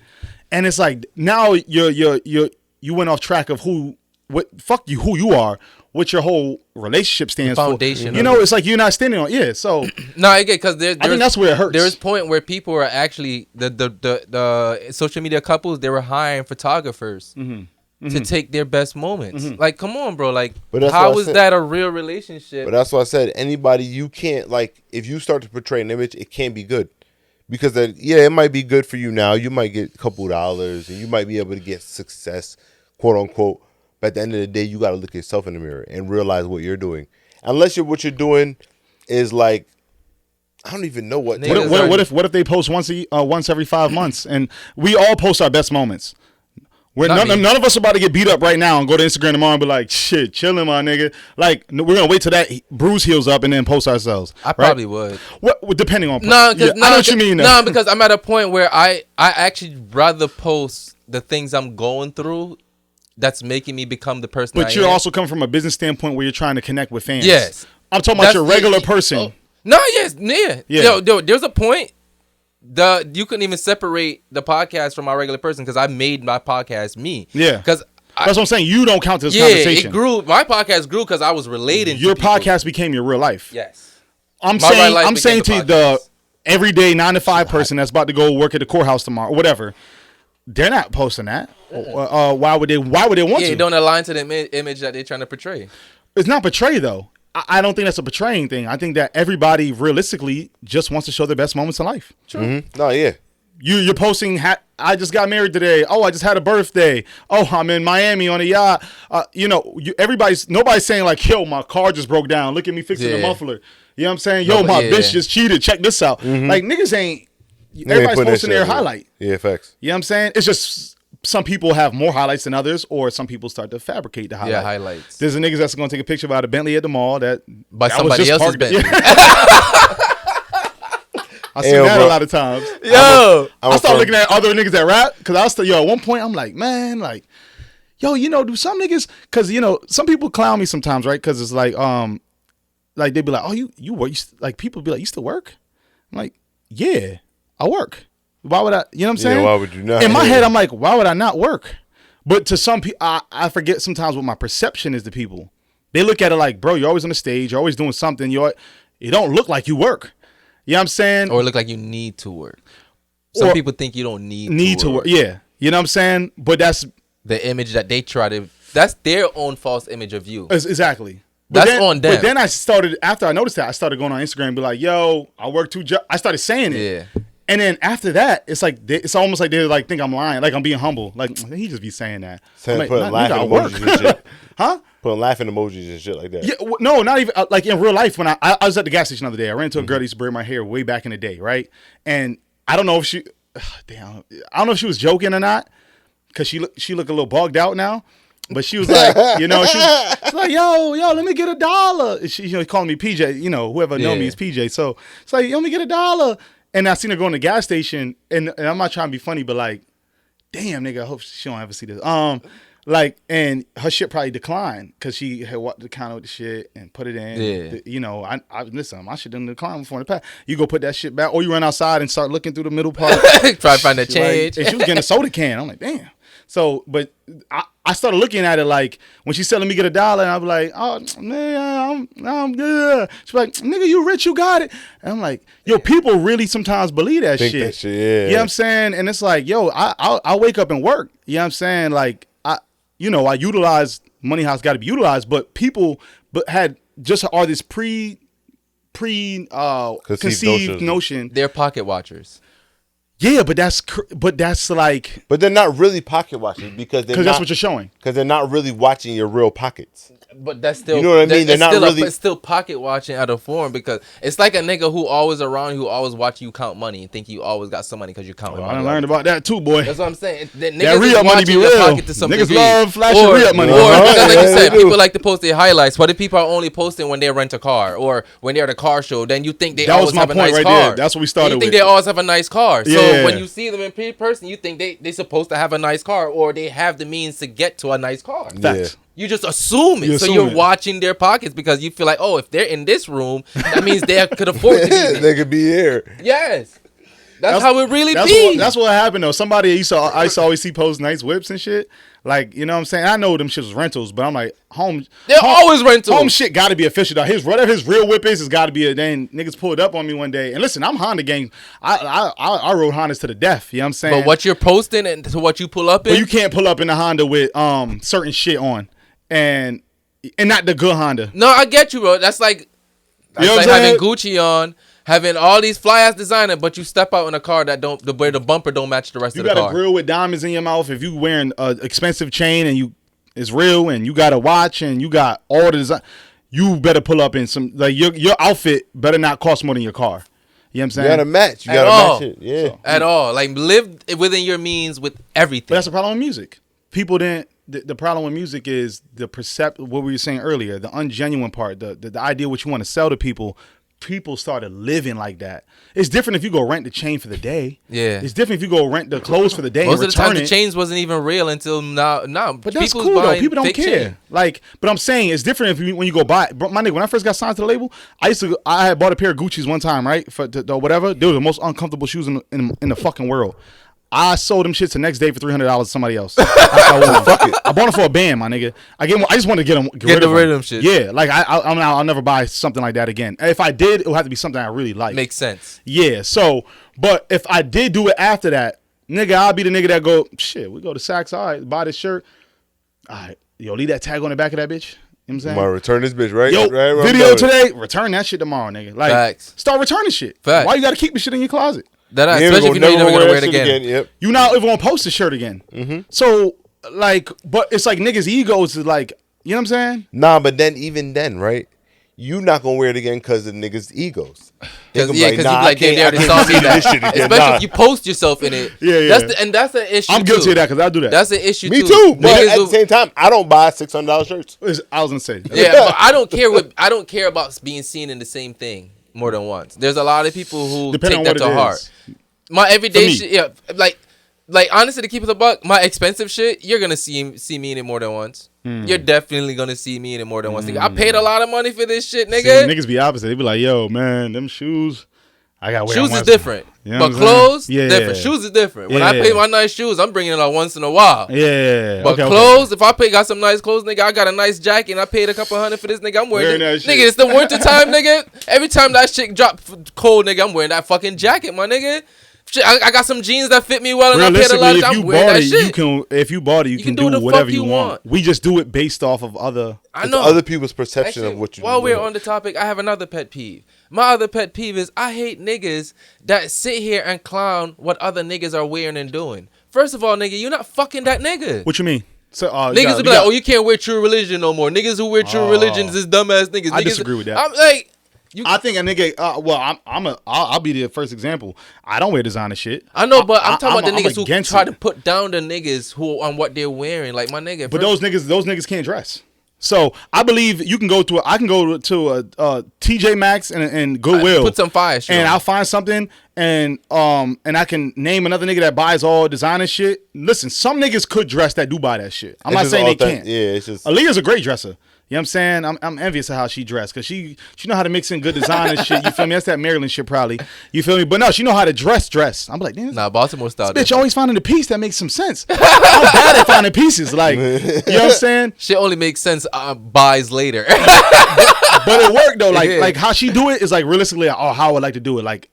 And it's like now you went off track of who you are, what your whole relationship stands foundation for. You of know, it. it's like you're not standing on so No, I get because I think that's where it hurts. There's a point where people are actually the social media couples, they were hiring photographers to take their best moments. Like, come on, bro. Like, But that's how what I is said. that a real relationship? But that's why I said anybody you can't like if you start to portray an image, it can't be good. Because it might be good for you now. You might get a couple dollars and you might be able to get success, quote unquote. But at the end of the day, you got to look at yourself in the mirror and realize what you're doing. Unless what you're doing is like, I don't even know what. Niggas What if they post once every 5 months and we all post our best moments? Not me. None of us are about to get beat up right now and go to Instagram tomorrow and be like, shit, chilling, my nigga. Like, we're going to wait till that bruise heals up and then post ourselves. I right? probably would. What, depending on... No, I know what you mean. though. No, because I'm at a point where I actually rather post the things I'm going through that's making me become the person I But you're am. also coming from a business standpoint where you're trying to connect with fans. Yes. I'm talking about That's your regular person. Oh, no, yes, yeah. Yeah. Yo, there's a point. You couldn't even separate the podcast from my regular person because I made my podcast me. Yeah. Because That's what I'm saying. You don't count this yeah, conversation. it grew. My podcast grew because I was relating. Your to people. podcast became your real life. Yes. I'm My real life I'm saying became to the the podcast. everyday 9 to 5 person that's about to go work at the courthouse tomorrow, or whatever. They're not posting that. Why would they? Why would they want Yeah, to? it don't align to the image that they're trying to portray. It's not betray though. I don't think that's a betraying thing. I think that everybody realistically just wants to show their best moments in life. No, yeah. You're posting. I just got married today. Oh, I just had a birthday. Oh, I'm in Miami on a yacht. Nobody's saying like, yo, my car just broke down. Look at me fixing the Yeah. muffler. You know what I'm saying? Yo, No, my yeah. bitch just cheated. Check this out. Like niggas ain't. Everybody's putting that posting shit their out there. highlight. Yeah, facts. You know what I'm saying? It's just some people have more highlights than others, or some people start to fabricate the highlight. Yeah, highlights. There's a niggas that's going to take a picture about a Bentley at the mall that By that somebody was just else's parked- Bentley. I see Yo, that bro. a lot of times. Yo, I start looking at other niggas that rap because I was still, at one point I'm like, man, like, yo, do some niggas, because some people clown me sometimes, right? Because it's like they be like, oh, you work, like people be like, you still work? I'm like, yeah, I work. Why would I? You know what I'm saying? Yeah, why would you not? In my Yeah. head, I'm like, why would I not work? But to some people, I forget sometimes what my perception is to people. They look at it like, bro, you're always on the stage, you're always doing something. You don't look like you work. You know what I'm saying? or look like you need to work. Some Or- people think you don't need to work. Yeah. You know what I'm saying? But that's The image that they try to. That's their own false image of you. exactly. That's on them. But then I started, after I noticed that, I started going on Instagram and be like, yo, I work 2 jobs. I started saying it. Yeah. And then after that, it's like it's almost like they like think I'm lying, like I'm being humble. Like he just be saying that. I'm like, Putting "Nah, laughing nigga, I work." emojis and shit. Huh? Putting laughing emojis and shit like that. Yeah, no, not even like in real life. When I was at the gas station the other day, I ran into a girl that used to braid my hair way back in the day, right? And I don't know if I don't know if she was joking or not, because she looked a little bugged out now. But she was like, you know, she's like, yo, let me get $1. She calling me PJ, you know, whoever know me is PJ. So it's like, yo, let me get $1. And I seen her go in the gas station, and I'm not trying to be funny, but like, damn, nigga, I hope she don't ever see this. Like, and her shit probably declined because she had walked the counter with the shit and put it in. Yeah. You know, I listen, my shit didn't decline before in the past. You go put that shit back, or you run outside and start looking through the middle part. Try to find a change. Like, and she was getting a soda can. I'm like, damn. So, but I started looking at it like when she said, let me get $1, and I was like, oh, man, I'm good. She's like, nigga, you rich, you got it. And I'm like, yo, people really sometimes believe that shit. That shit, yeah. You know what I'm saying? And it's like, yo, I wake up and work. You know what I'm saying? Like, I utilize money how it's got to be utilized, but people had just are this conceived notion. They're pocket watchers. Yeah, but that's like, but they're not really pocket watching because that's what you're showing. Because they're not really watching your real pockets. But that's still, you know what I mean? They're not really. It's still pocket watching out of form because it's like a nigga who always around, who always watch you count money and think you always got some money because you're counting money. I learned about that too, boy. That's what I'm saying. That re-up money be real. Niggas degree. love flashing re-up money. Or because like you said, people like to post their highlights. What if people are only posting when they rent a car or when they're at a car show? Then you think they always have a nice car. There. That's what we started with. You think they always have a nice car. Yeah. So when you see them in person, you think they supposed to have a nice car or they have the means to get to a nice car. Facts. You just assume it. So you're watching their pockets because you feel like, oh, if they're in this room, that means they could afford to be there. They could be here. Yes. That's how it really be. That's what happened though. Somebody I used to always see post nice whips and shit. Like, you know what I'm saying? I know them shit was rentals, but I'm like, they're always rentals. Home shit got to be official though. Whatever his real whip is, it's got to be a dang. Niggas pulled up on me one day. And listen, I'm Honda gang. I rode Hondas to the death. You know what I'm saying? But what you're posting and to what you pull up in, but you can't pull up in a Honda with certain shit on, and not the good Honda. No, I get you, bro. That's like having Gucci on. Having all these fly ass designer, but you step out in a car that where the bumper don't match the rest of the car. You got a grill with diamonds in your mouth. If you wearing an expensive chain and it's real, and you got a watch and you got all the design, you better pull up in some like your outfit better not cost more than your car. You know what I'm saying? You gotta match. You gotta match it. Yeah. So, at all. Like live within your means with everything. But that's the problem with music. People didn't. The problem with music is the what we were saying earlier, the ungenuine part, the idea what you want to sell to people. People started living like that. It's different if you go rent the chain for the day. Yeah. It's different if you go rent the clothes for the day. Most and of the time, return the chains wasn't even real until now. But that's cool though. People don't care. Chain. Like, but I'm saying it's different when you go buy. My nigga, when I first got signed to the label, I had bought a pair of Gucci's one time, right? For whatever. They were the most uncomfortable shoes in the fucking world. I sold them shits the next day for $300 to somebody else. Fuck it. I bought them for a band, my nigga. I just wanted to get rid of them shit. Yeah, like I'll never buy something like that again. If I did, it would have to be something I really like. Makes sense. Yeah. So, but if I did do it after that, nigga, I'll be the nigga that go, shit, we go to Saks, all right, buy this shirt. All right, yo, leave that tag on the back of that bitch. You know what I'm saying? I'm gonna return this bitch, right? Yo, right, video today, return that shit tomorrow, nigga. Like, Facts. Start returning shit. Facts. Why you gotta keep the shit in your closet? Especially if you know you're never gonna wear it again. Yep. You not even gonna post the shirt again. Mm-hmm. So, like, but it's like niggas' egos is like, you know what I'm saying? Nah, but then even then, right? You not gonna wear it again because of niggas' egos. Because you like, they already saw me that. Especially if you post yourself in it. Yeah. That's an issue. I'm guilty of that because I do that. That's an issue. Me too. But at the same time, I don't buy $600 shirts. I was gonna say. Yeah, but I don't care about being seen in the same thing more than once. There's a lot of people who take that to heart. My everyday shit, yeah, like honestly, to keep it a buck, my expensive shit, you're gonna see me in it more than once. You're definitely gonna see me in it more than once. I paid a lot of money for this shit, nigga. See, niggas be opposite. They be like, yo, man, them shoes, I got wear. Shoes is different, you know but clothes, different. Yeah. Shoes is different. When I pay my nice shoes, I'm bringing it out once in a while. Yeah, but clothes, if I got some nice clothes, nigga, I got a nice jacket and I paid a couple $100 for this, nigga. I'm wearing that shit. Nigga, it's the winter time, nigga. Every time that shit drop cold, nigga, I'm wearing that fucking jacket, my nigga. Shit, I got some jeans that fit me well, and I paid a lot. I'm wearing that shit. If you bought it, you can do whatever you want. We just do it based off of other people's perception of what you do. While we're on the topic, I have another pet peeve. My other pet peeve is I hate niggas that sit here and clown what other niggas are wearing and doing. First of all, nigga, you're not fucking that nigga. What you mean? So, niggas will be like, oh, you can't wear True Religion no more. Niggas who wear True Religions is dumbass niggas. I disagree with that. I'm like, I think a nigga. I'll be the first example. I don't wear designer shit. I know, but I'm talking about the I'm niggas who against try it. to put down the niggas who on what they're wearing. Like my nigga. But those niggas can't dress. So I believe you can go to. I can go to a TJ Maxx and Goodwill. Put some fire shit and on. I'll find something and I can name another nigga that buys all designer shit. Listen, some niggas could dress that do buy that shit. I'm not saying they can't. Yeah, it's just Aaliyah's a great dresser. You know what I'm saying? I'm envious of how she dressed because she know how to mix in good designer shit. You feel me? That's that Maryland shit probably. You feel me? But no, she know how to dress. I'm like, damn, Nah, Baltimore style. this bitch always finding a piece that makes some sense. I'm bad at finding pieces. Like, you know what I'm saying? Shit only makes sense buys later. But it worked though. Like, Yeah. like how she do it is like realistically, how I would like to do it. Like,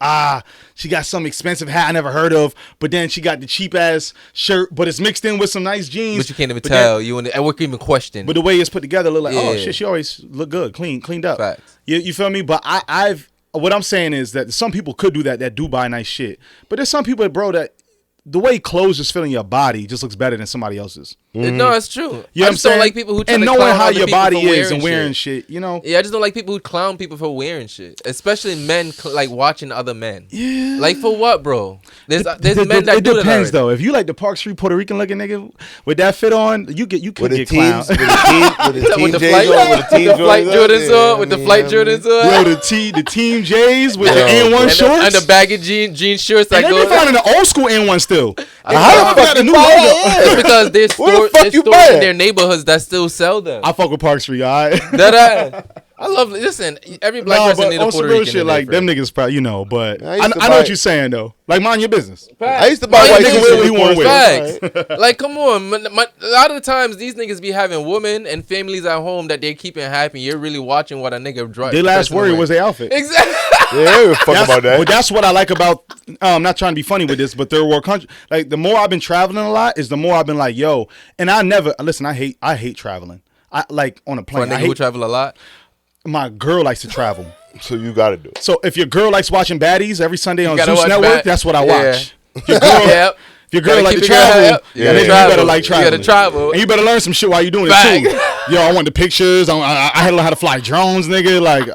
she got some expensive hat I never heard of, but then she got the cheap ass shirt, but it's mixed in with some nice jeans. But you can't even But tell. then- And we can even question. But the way it's put together, look like, oh Yeah. shit, she always look good, cleaned up. Facts. You feel me? But what I'm saying is that some people could do that do buy nice shit. But there's some people, bro, that the way clothes just fit in your body just looks better than somebody else's. No, it's true. You know I what I'm just don't saying? like people who try and to knowing clown how other your people body for is and wearing shit. shit, you know. Yeah, I just don't like people who clown people for wearing shit, especially men like watching other men. Yeah. Like for what, bro? There's men that it do that depends already. though. If you like the Park Street Puerto Rican looking nigga with that fit on, you could with the get teams, clowned. with the team With the J's flight, on, with the team the flight Jordans Jordans on, with the flight Jordans Yo, on, the team J's with Yo, the N1 bro. shorts and the baggy jean shorts that And they go. be finding the old school N1 still. How the fuck the you new buy logo. that? It's because there's Where the stores fuck you buy in it? their neighborhoods that still sell them. I fuck with Park Street, all right? I love. Listen, every black Nah, person but need a on some Puerto real Rican. shit, in their like them friend. niggas probably, but I I, used to I know buy- what you're saying though. Like mind your business. I used to buy Why white you suits niggas with who wanna Puerto wear? Rican. Facts. Like, come on. A lot of the times, these niggas be having women and families at home that they're keeping happy. You're really watching what a nigga drives. Their last worry was their outfit. Exactly. Yeah, they were fuck about that. But that's what I like about. I'm not trying to be funny with this, but third world country. Like the more I've been traveling a lot, is the more I've been like, yo. And I never listen. I hate traveling. I like on a For a plane. I nigga who hate, travel a lot. my girl likes to travel. So you got to do it. So if your girl likes watching baddies every Sunday on gotta Zeus watch Network, Bad- that's what I Yeah. watch. If your girl, Yep. if your girl Gotta like to keep it going, travel, yep. You then gotta you travel. better like You gotta traveling. travel. And you better learn some shit while you doing it Fact. too. Yo, I want the pictures. I had to learn how to fly drones, nigga. Like,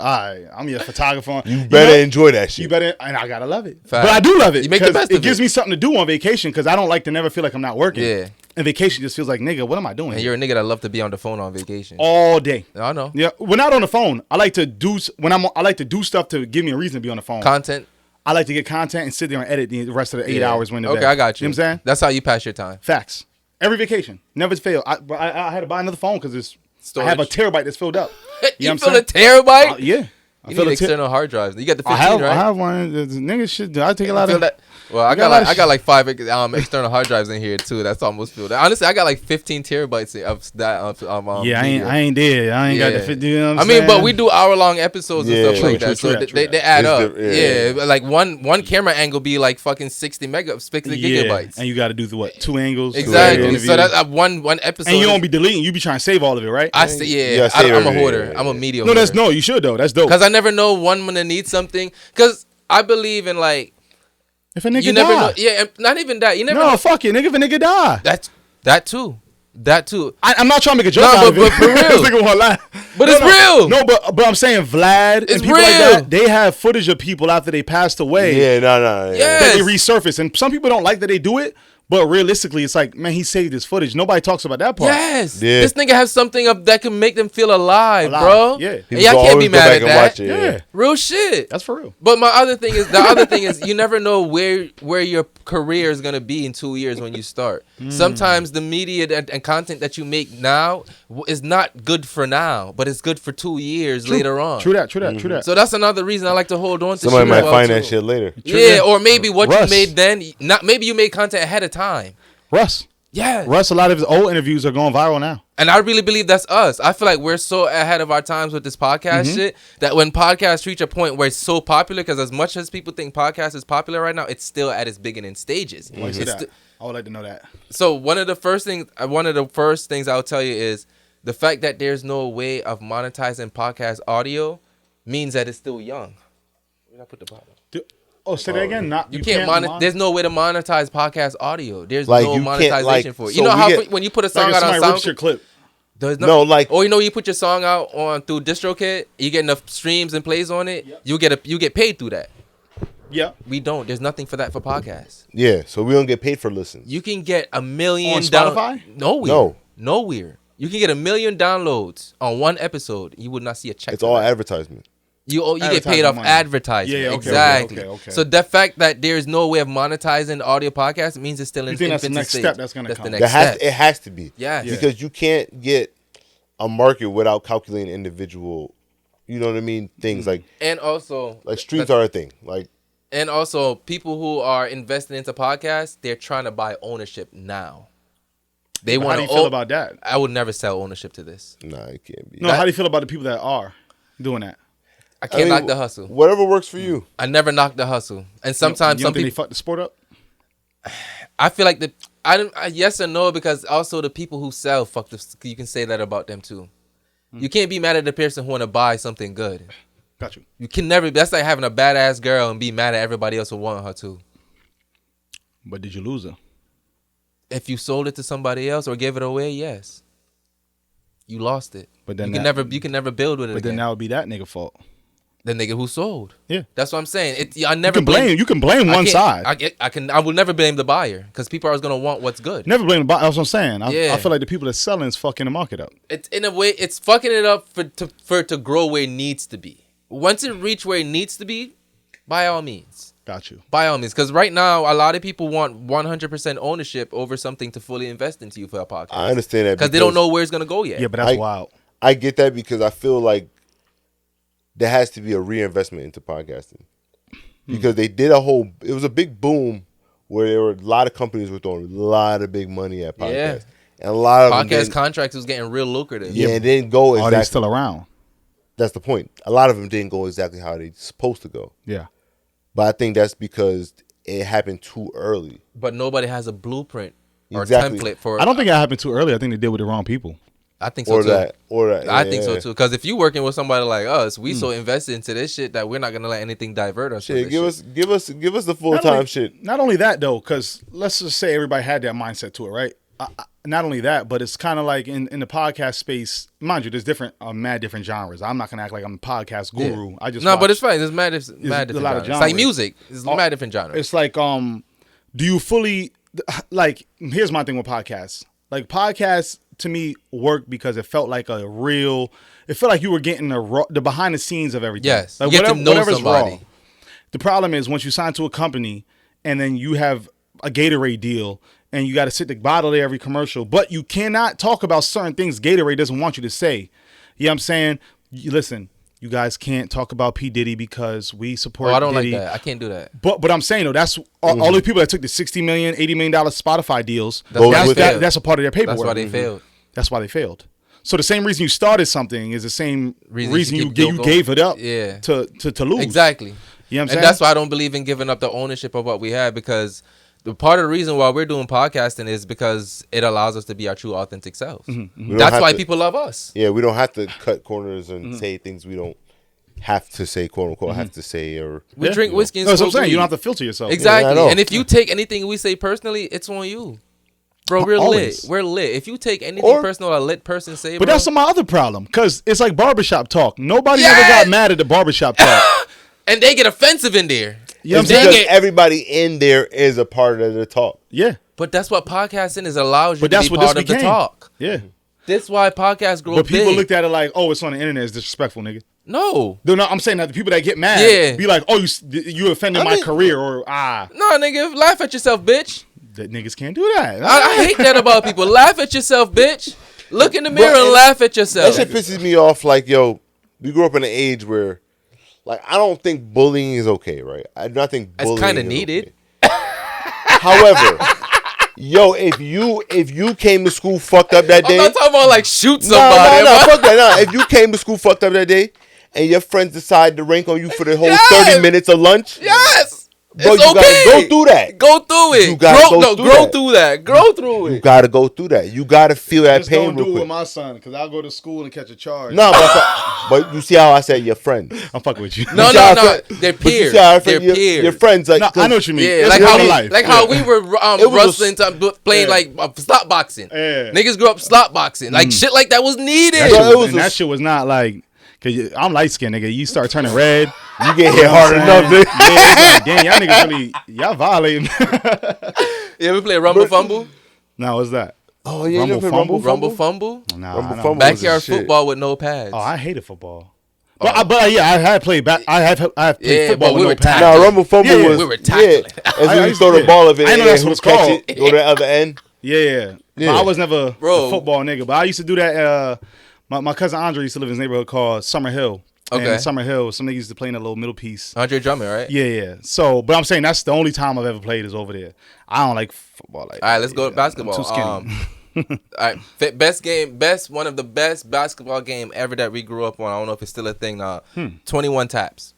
I'm your photographer. You better enjoy that shit. You better, and I gotta love it. Fact. But I do love it. You make the 'cause best it of gives it. me something to do on vacation because I don't like to never feel like I'm not working. Yeah. And vacation just feels like, nigga, what am I doing? And here? you're a nigga that love to be on the phone on vacation. All day. I know. Yeah, we're not on the phone. I like to do I like to do stuff to give me a reason to be on the phone. Content. I like to get content and sit there and edit the rest of the 8 Yeah. hours when the Okay, day. I got you. You know what I'm saying? That's how you pass your time. Facts. Every vacation. Never fail. I had to buy another phone because I have a Storage. terabyte that's filled up. You know feel what a I'm terabyte? Yeah. I You feel need a ter- external hard drives. You got the 15, I have, right? I have one. The niggas shit. I take a lot Feel of that? Well, I got a lot of got like 5 external hard drives in here too. That's almost filled. Honestly, I got like 15 terabytes of that. Yeah, media. I ain't dead. I ain't got the 50. You know what I'm I mean, but saying? we do hour-long episodes and Yeah. stuff True, like that, true so that, true they that. add It's up. the- yeah. Like one camera angle be like fucking 60 gigabytes. And you got to do the what? 2 angles. Exactly. Two So interviews. that one episode. and you is- don't be deleting. You be trying to save all of it, right? I say, yeah. Yeah, save I'm a everything, hoarder. yeah, I'm a yeah. media. No, you should though. That's dope. because I never know when I'm gonna need something. Because I believe in like If a nigga you never die. know. Yeah, and not even that. You never No, know. fuck it, nigga. If a nigga die. That too. That too. I'm not trying to make a joke No, out of but it. for real. This nigga won't lie. But No, it's real. No, but I'm saying Vlad It's and people like real. that, they have footage of people after they passed away Yeah, no. Yeah. that they Yes. resurface. And some people don't like that they do it, but realistically, it's like, man, he saved his footage. Nobody talks about that part. Yes. Yeah. This nigga has something up that can make them feel alive, Alive, bro. yeah. And People y'all can't always be go mad back at and that. watch it, Yeah. Real shit. That's for real. But the other thing is you never know where your career is gonna be in 2 years when you start. Sometimes the media and content that you make now is not good for now, but it's good for 2 years later on. True that. So that's another reason I like to hold on to. Somebody shit might as well, find too. that shit later. Yeah, or maybe what Russ. you made then. Maybe you made content ahead of time. Russ, Yeah. a lot of his old interviews are going viral now. And I really believe that's us. I feel like we're so ahead of our times with this podcast shit that when podcasts reach a point where it's so popular, because as much as people think podcast is popular right now, it's still at its beginning stages. Why you say It's that? I would like to know that. So one of the first things I'll tell you is the fact that there's no way of monetizing podcast audio means that it's still young. Where did I put the bottom? Say that again. You can't There's no way to monetize podcast audio. There's Like, no you can't, monetization like, for it. so You know we how get- when you put a Like song if out on somebody rips your SoundCloud, clip. There's No, like- oh, you put your song out on through DistroKid, you get enough streams and plays on it, you get paid through that. Yeah. We don't. There's nothing for that for podcasts. Yeah, so we don't get paid for listens. You can get 1 million On Spotify? Nowhere. You can get 1 million downloads on one episode. You would not see a check. It's for all that. advertisement. You get paid Advertisement off money. advertising. Yeah, okay, exactly. okay. So the fact that there is no way of monetizing audio podcasts means it's still in You think that's the infancy next stage. step that's gonna That's come? the next step. It has to be. Yes. Yeah. Because you can't get a market without calculating individual, you know what I mean, things like And also, streams are a thing. Like, and also people who are investing into podcasts, they're trying to buy ownership now. They How want do you feel about that? I would never sell ownership to this. nah, it can't be. No, how do you feel about the people that are doing that? I can't knock the hustle. Whatever works for you. I never knock the hustle. And sometimes you don't some think people they fuck the sport up? I feel like yes and no, because also the people who sell you can say that about them too. You can't be mad at the person who want to buy something good. Got you. You can never. That's like having a badass girl and be mad at everybody else who want her too. But did you lose her? If you sold it to somebody else or gave it away, yes, you lost it. But then you can never build with it But again. then that would be that nigga fault. The nigga who sold. Yeah. That's what I'm saying. I You never can blame one side. I will never blame the buyer because people are always gonna want what's good. Never blame the buyer. That's what I'm saying. Yeah. I feel like the people that's selling is fucking the market up. It's in a way, it's fucking it up for it to grow where it needs to be. Once it reach where it needs to be, by all means. Got you. By all means, because right now a lot of people want 100% ownership over something to fully invest into you for a podcast. I understand that because they don't know where it's gonna go yet. Yeah, but that's wild. I get that because I feel like there has to be a reinvestment into podcasting because they did it was a big boom where there were a lot of companies were throwing a lot of big money at podcasts. Yeah. And a lot of podcast contracts was getting real lucrative. Yeah, it didn't go Are exactly. they still around? That's the point. A lot of them didn't go exactly how they supposed to go. Yeah. But I think that's because it happened too early. But nobody has a blueprint or Exactly. template for it. I don't think it happened too early. I think they did with the wrong people. I think so too. Or that. I think so too. Because if you working with somebody like us, we so invested into this shit that we're not gonna let anything divert us. Shit, give us the full time shit. Not only that though, because let's just say everybody had that mindset to it, right? Not only that, but it's kind of like in the podcast space. Mind you, there's mad different genres. I'm not gonna act like I'm a podcast guru. Yeah. I just but it's fine. There's mad different a lot of genres. It's like genres. music. It's mad different genres. It's like do you fully like? Here's my thing with podcasts. Like podcasts to me work because it felt like it felt like you were getting the behind the scenes of everything. Yes, like you get to know whatever's somebody. raw. The problem is once you sign to a company and then you have a Gatorade deal and you got to sit the bottle there every commercial, but you cannot talk about certain things Gatorade doesn't want you to say. You know what I'm saying? Listen, you guys can't talk about P. Diddy because we support I don't Diddy. like that. I can't do that. But I'm saying though, that's all the people that took the $60 million, $80 million Spotify deals. That's That's a part of their paperwork. That's why they failed. That's why they failed. So the same reason you started something is the same reason you keep gave it up. Yeah. To lose. Exactly. You know what I'm saying? And that's why I don't believe in giving up the ownership of what we have, because the part of the reason why we're doing podcasting is because it allows us to be our true authentic selves. That's why people love us. Yeah, we don't have to cut corners and say things we don't have to say, quote unquote, have to say. Or We drink whiskey and That's what I'm smoke saying. You weed. don't have to filter yourself. Exactly. Yeah, I know. And if you take anything we say personally, it's on you. Bro, we're Always. lit. We're lit. If you take anything personal a lit person say, But bro, that's my other problem, because it's like barbershop talk. Nobody Yes! ever got mad at the barbershop talk. and they get offensive in there. You know what I'm it's saying? because everybody in there is a part of the talk. Yeah. But that's what podcasting is, allows you But to that's be what this part of the became. talk. Yeah. That's why podcasts grow But people big. looked at it like, oh, it's on the internet. It's disrespectful, nigga. No. No, I'm saying that the people that get mad be like, oh, you offended my career, or No, nigga, laugh at yourself, bitch. that niggas can't do that. I hate that about people. Laugh at yourself, bitch. Look in the mirror Bro, and laugh at yourself. That shit pisses me off. Like, yo, we grew up in an age where, like, I don't think bullying is okay, right? I do not think bullying It's kind of is needed. okay. However, yo, if you came to school fucked up that day, I'm not talking about like shoot no, somebody. fuck that. No, if you came to school fucked up that day, and your friends decide to rank on you for the whole 30 minutes of lunch, Yes. Bro, It's you okay. gotta go through that. Go through it. You gotta go grow through that. through that. Grow through You it. gotta go through that. You gotta feel that Just pain don't do real it with quick. my son because I'll go to school and catch a charge. No, but you see how I said your friends. I'm fucking with you. No. They're But you peers. see how I They're said peers. your friends. Like, No, I know what you mean. Yeah, It's like real how life. how we were It was wrestling, playing Yeah. like slot boxing. Yeah. Niggas grew up slot boxing. Like shit like that was needed. That Bro, shit it was, was and a- that shit was not like, cause I'm light skinned, nigga. You start turning red. You get hit hard enough. Yeah, Nigga. it's like, damn, y'all niggas really, y'all violating. Yeah, we play Rumble Fumble. No, what's that? Oh yeah, you Rumble never played Fumble? Rumble Fumble. Nah, Rumble I know. Fumble. was Backyard the shit. football with no pads. Oh, I hated football. But yeah, I had played back. I have played Yeah, football but with we no were pads. tackling. Nah, Rumble Fumble Yeah, was we were tackling. Yeah, as when you used throw to- the ball of it, I in know the air, that's what who it's catch called. it, go to the other end. Yeah. Yeah. But I was never Bro. a football nigga. But I used to do that. My cousin Andre used to live in this neighborhood called Summer Hill. Okay. And in Summer Hill, some niggas used to play in a little middle piece. Andre Drummond, right? Yeah. So, but I'm saying that's the only time I've ever played is over there. I don't like football like All right, let's go to I'm basketball. too skinny. All right, one of the best basketball game ever that we grew up on. I don't know if it's still a thing now. 21 taps.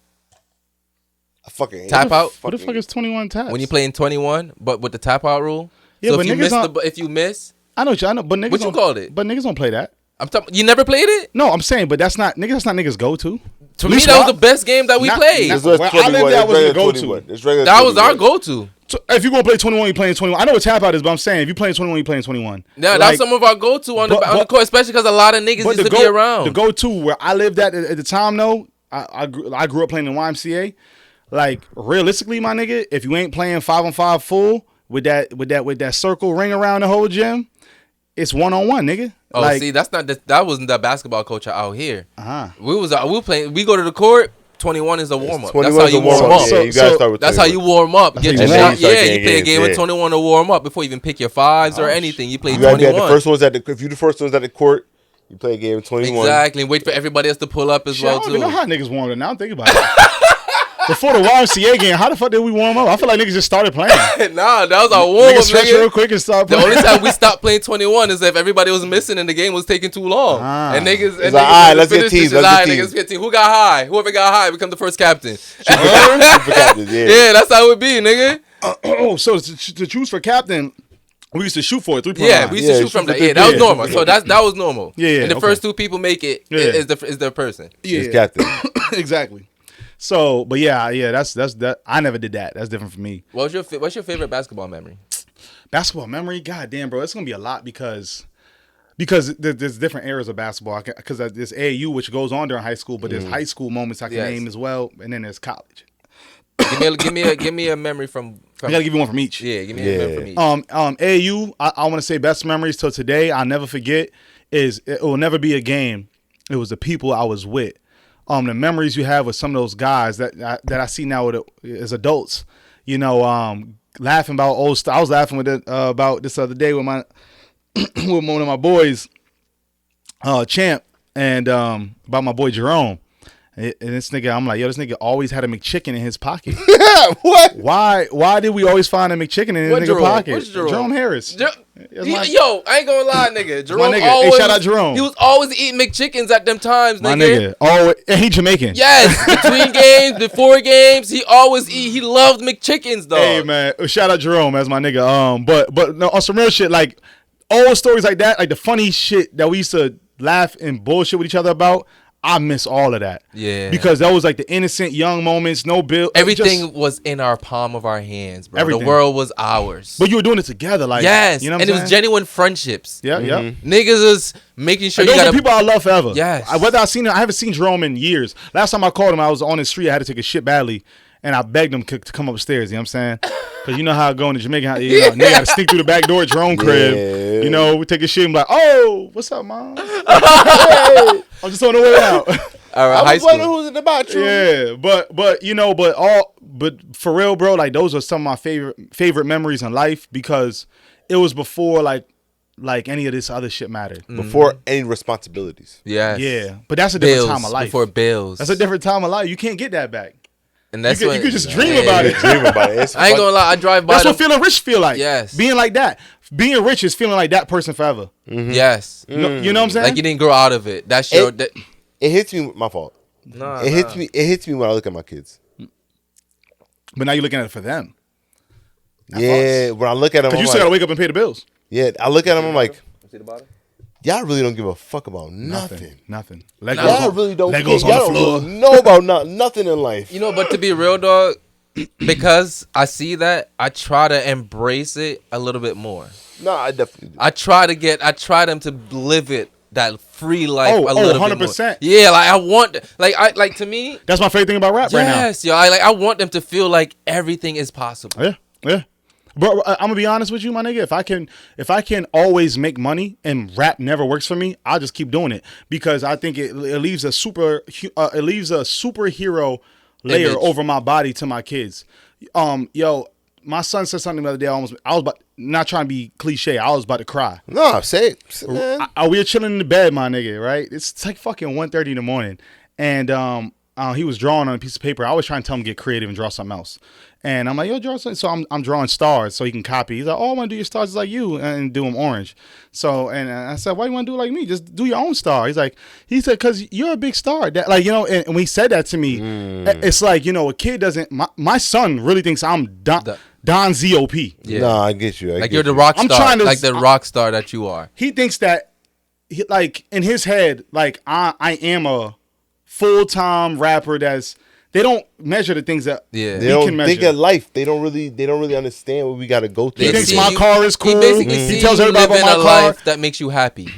I fucking Tap out. What the fuck is 21 taps? When you play in 21, but with the tap out rule. Yeah, so but if you niggas miss don't- if you miss, I know, but niggas What you don't- called it? But niggas don't play that. I'm talking. You never played it. No, I'm saying, but that's not niggas go to. To At me, least that was where the best game that we Not- played. not- It's Where I 21. lived at It's was the regular go-to. 21. It's regular That was our 21. go-to. So if you gonna play 21, you playing 21. I know what tap out is, but I'm saying if you playing 21, you playing 21. Yeah, Like, that's some of our go-to on the but- court, especially because a lot of niggas used to be around. The go-to where I lived at the time though, I grew up playing in YMCA. Like realistically, my nigga, if you ain't playing 5-on-5 full with that circle ring around the whole gym, it's 1-on-1, nigga. Oh, like, see, that wasn't the basketball coach out here. uh-huh. We playing. We go to the court. 21 is a warm up. That's 21 how is you a warm warm-up. up. Yeah, you gotta start with That's how 21. you warm up. Get how your you shot. warm up. Yeah, you Start play a getting game with games, 21 to warm up before you even pick your fives or anything. You play You gotta be at 21. the first ones if you the first ones at the court, you play a game of 21. Exactly. And wait for everybody else to pull up as Shit, I well don't too. even know how niggas warmed up. Now I'm thinking about it. Before the YMCA game, how the fuck did we warm up? I feel like niggas just started playing. Nah, that was our warm Niggas up. stretch real quick and start The playing. only time we stopped playing 21 is if everybody was missing and the game was taking too long. And niggas, like, all right, let's get teams, Niggas get team. Who got high? Whoever got high become the first captain. Yeah. Yeah, that's how it would be, nigga. Oh, so to choose for captain, we used to shoot for it 3-point Yeah, line. we used to Yeah, shoot from shoot the for yeah. That was yeah. normal. So that was normal. Yeah, And the okay. first two people make it Yeah. is the person. He's captain. Exactly. So, but yeah, that's that. I never did that. That's different for me. What's your favorite basketball memory? Basketball memory, god damn, bro, it's gonna be a lot because there's different eras of basketball. Because there's AAU, which goes on during high school, but there's high school moments I can Yes. name as well, and then there's college. give me a memory from I gotta give you one from each. yeah. Give me a memory from each. AAU, I want to say best memories till today. I'll never forget is it will never be a game. It was the people I was with. The memories you have with some of those guys that I see now as adults. You know, laughing about old stuff. I was laughing with it about this other day with my with one of my boys, Champ, and about my boy Jerome. And this nigga, I'm like, yo, this nigga always had a McChicken in his pocket. What? Why did we always find a McChicken in his What nigga Jerome? pocket? What's Jerome? Harris. Yo, my- I ain't gonna lie, nigga. Jerome nigga. Hey, always shout out Jerome. He was always eating McChickens at them times, My nigga. nigga. Oh, and he Jamaican. Yes, between games, before games, he always eat. He loved McChickens, dog. Hey man, shout out Jerome as my nigga. But no, on some real shit, like old stories like that, like the funny shit that we used to laugh and bullshit with each other about. I miss all of that. Yeah. Because that was like the innocent young moments, no bill. Everything was in our palm of our hands, bro. Everything. The world was ours. But you were doing it together, like yes, you know what and I'm it was saying? genuine friendships. Yeah, yeah. Niggas is making sure And you those are gotta. people I love forever. Yes. Whether I haven't seen Jerome in years. Last time I called him, I was on the street. I had to take a shit badly, and I begged him to come upstairs. You know what I'm saying? Because you know how I go in the Jamaican, you know, nigga got to sneak through the back door at Jerome crib. Yeah. You know, we take a shit and be like, oh, what's up, mom? Hey, I'm just on the way out. All right, I high was wondering school. who's in the bathroom. Yeah, but for real, bro, like those are some of my favorite memories in life because it was before like any of this other shit mattered. Before any responsibilities. Yes. Yeah, but that's a different Bills time of life. before bills. That's a different time of life. You can't get that back. And that's You when could just dream about it. Dream about it. It's I ain't fun. gonna lie. I drive by. That's them. what feeling rich feel like. Yes. Being like that. Being rich is feeling like that person forever. Yes. You know what I'm saying? Like you didn't grow out of it. That's your. It hits me. My fault. Nah, It hits me when I look at my kids. But now you're looking at it for them. Yeah, when I look at them, Because I'm you still like, gotta wake up and pay the bills. yeah, I look at them, I'm like, See the bottom? y'all really don't give a fuck about nothing. Nothing. Y'all really don't care. Legos on Y'all the floor. don't know about nothing in life. You know, but to be real, dog, because I see that, I try to embrace it a little bit more. No, I definitely do. I try them to live it, that free life a little 100%. bit more. Yeah, like I want, like to me, That's my favorite thing about rap right now. yes, yo, I want them to feel like everything is possible. Yeah. But I'm gonna be honest with you, my nigga. If I can always make money and rap never works for me, I'll just keep doing it because I think it leaves a superhero layer Image. over my body to my kids. Yo, my son said something the other day. I was about, not trying to be cliche. I was about to cry. No, say it, man. We were chilling in the bed, my nigga. Right? It's like fucking 1:30 in the morning, and he was drawing on a piece of paper. I was trying to tell him to get creative and draw something else. And I'm like, yo, draw something. So I'm drawing stars so he can copy. He's like, oh, I want to do your stars like you and do them orange. So, and I said, why do you want to do it like me? Just do your own star. He said, because you're a big star. That, like, you know, and when he said that to me, it's like, you know, a kid doesn't, my son really thinks I'm Don Zio P. Yeah. No, I get you. Like you're the rock star. I'm trying to- like the rock star that you are. He thinks that, like, in his head, like, I am a full-time rapper they don't measure the things that Yeah. They we don't can measure. think of life. They don't really understand what we got to go through. He They thinks see my you- car is cool. He basically He sees tells you everybody living about a my car. life that makes you happy.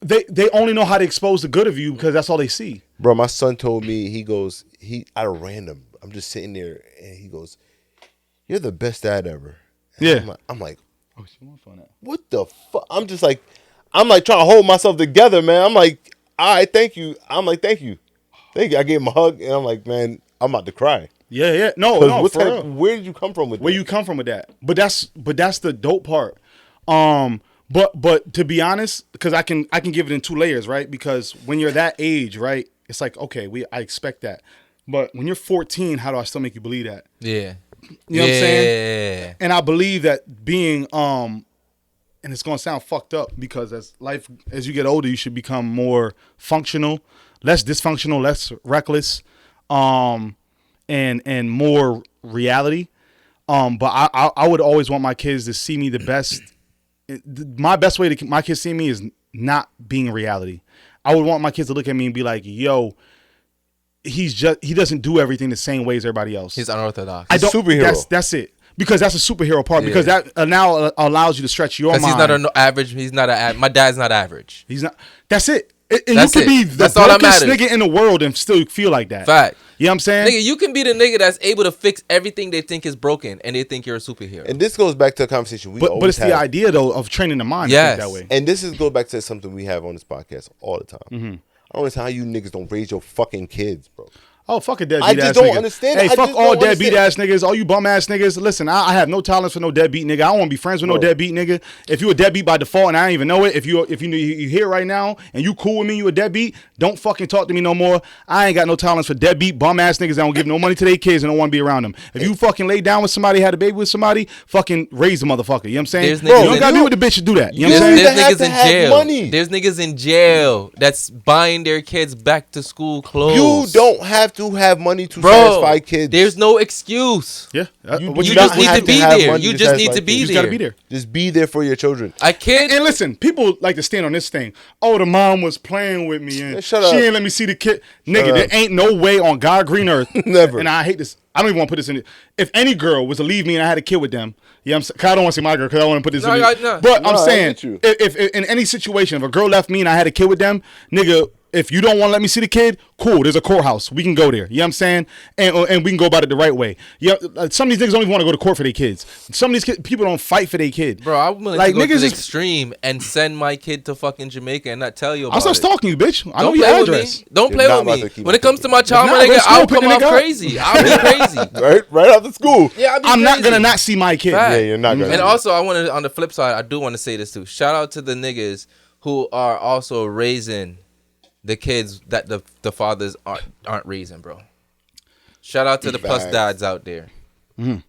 They only know how to expose the good of you because that's all they see. Bro, my son told me, he goes, out of random, I'm just sitting there, and he goes, you're the best dad ever. And Yeah. I'm like, Oh, she want fun at. what the fuck? I'm like trying to hold myself together, man. I'm like, all right, thank you. I'm like, thank you. Thank you. I gave him a hug, and I'm like, man, I'm about to cry. Yeah. No, 'Cause for real. where did you come from with Where that? you come from with that? But that's the dope part. But to be honest, because I can give it in two layers, right? Because when you're that age, right, it's like, okay, I expect that. But when you're 14, how do I still make you believe that? Yeah. You know what I'm saying? Yeah. And I believe that being and it's gonna sound fucked up because as you get older, you should become more functional, less dysfunctional, less reckless, and more reality. But I would always want my kids to see me the best. My best way to my kids see me is not being reality. I would want my kids to look at me and be like, yo, he doesn't do everything the same way as everybody else. He's unorthodox. I don't. superhero. That's it. Because that's a superhero part. Yeah. Because that now allows you to stretch your mind. Because he's not an average. He's not my dad's not average. He's not. That's it. And That's you can it. be the That's all that brokest matters. nigga in the world and still feel like that. Fact. You know what I'm saying? Nigga, you can be the nigga that's able to fix everything they think is broken, and they think you're a superhero. And this goes back to a conversation we but always it's have. the idea though of training the mind Yes. to think that way. And this goes back to something we have on this podcast all the time. Mm-hmm. I don't understand how you niggas don't raise your fucking kids, bro. Oh, fuck a deadbeat I just ass don't nigga. understand Hey, it. I fuck just all don't deadbeat ass niggas, all you bum ass niggas. Listen, I have no tolerance for no deadbeat nigga. I don't want to be friends with no Bro. deadbeat nigga. If you a deadbeat by default and I don't even know it, if you here right now and you cool with me, you a deadbeat, don't fucking talk to me no more. I ain't got no tolerance for deadbeat bum ass niggas that don't give no money to their kids and don't want to be around them. If you fucking lay down with somebody, had a baby with somebody, fucking raise the motherfucker. You know what I'm saying? There's Bro, niggas you don't in- gotta be with the bitch to do that. You know what I'm You saying? don't There's have niggas to in have jail. money. There's niggas in jail that's buying their kids back to school clothes. You don't have to have money to Bro, satisfy kids. There's no excuse. Yeah. You What You do got- just not need have to to be have there. money You to just need satisfy to be you kids. just there. gotta be there. Just be there for your children. A kid. And listen, people like to stand on this thing. Oh, the mom was playing with me and Man, shut she up. ain't let me see the kid. Nigga, up. there ain't no way on God green earth. Never. And I hate this. I don't even want to put this in it. If any girl was to leave me and I had a kid with them, yeah, I'm saying, I don't want to see my girl because I want to put this No, in it. no. But No, I'm I saying, get you. if in any situation, if a girl left me and I had a kid with them, nigga, if you don't want to let me see the kid, cool. There's a courthouse. We can go there. You know what I'm saying? And we can go about it the right way. Yeah, some of these niggas don't even want to go to court for their kids. Some of these people don't fight for their kid. Bro, I'm willing Like, to go to niggas the is- extreme and send my kid to fucking Jamaica and not tell you about I'll stop it. stalking you, bitch. I know Don't your play with address. me. Don't You're play not with about me. to keep When it comes to my child, If my not, nigga, let's go I'll pick come the out nigga up. crazy. I'll be crazy. Right after school. Yeah, I'll be I'm not crazy. gonna not see my kid. Fact. Yeah, you're not gonna. And also, I want to, on the flip side, I do want to say this too. Shout out to the niggas who are also raising the kids that the fathers aren't raising, bro. Shout out to the plus Facts. dads out there. Real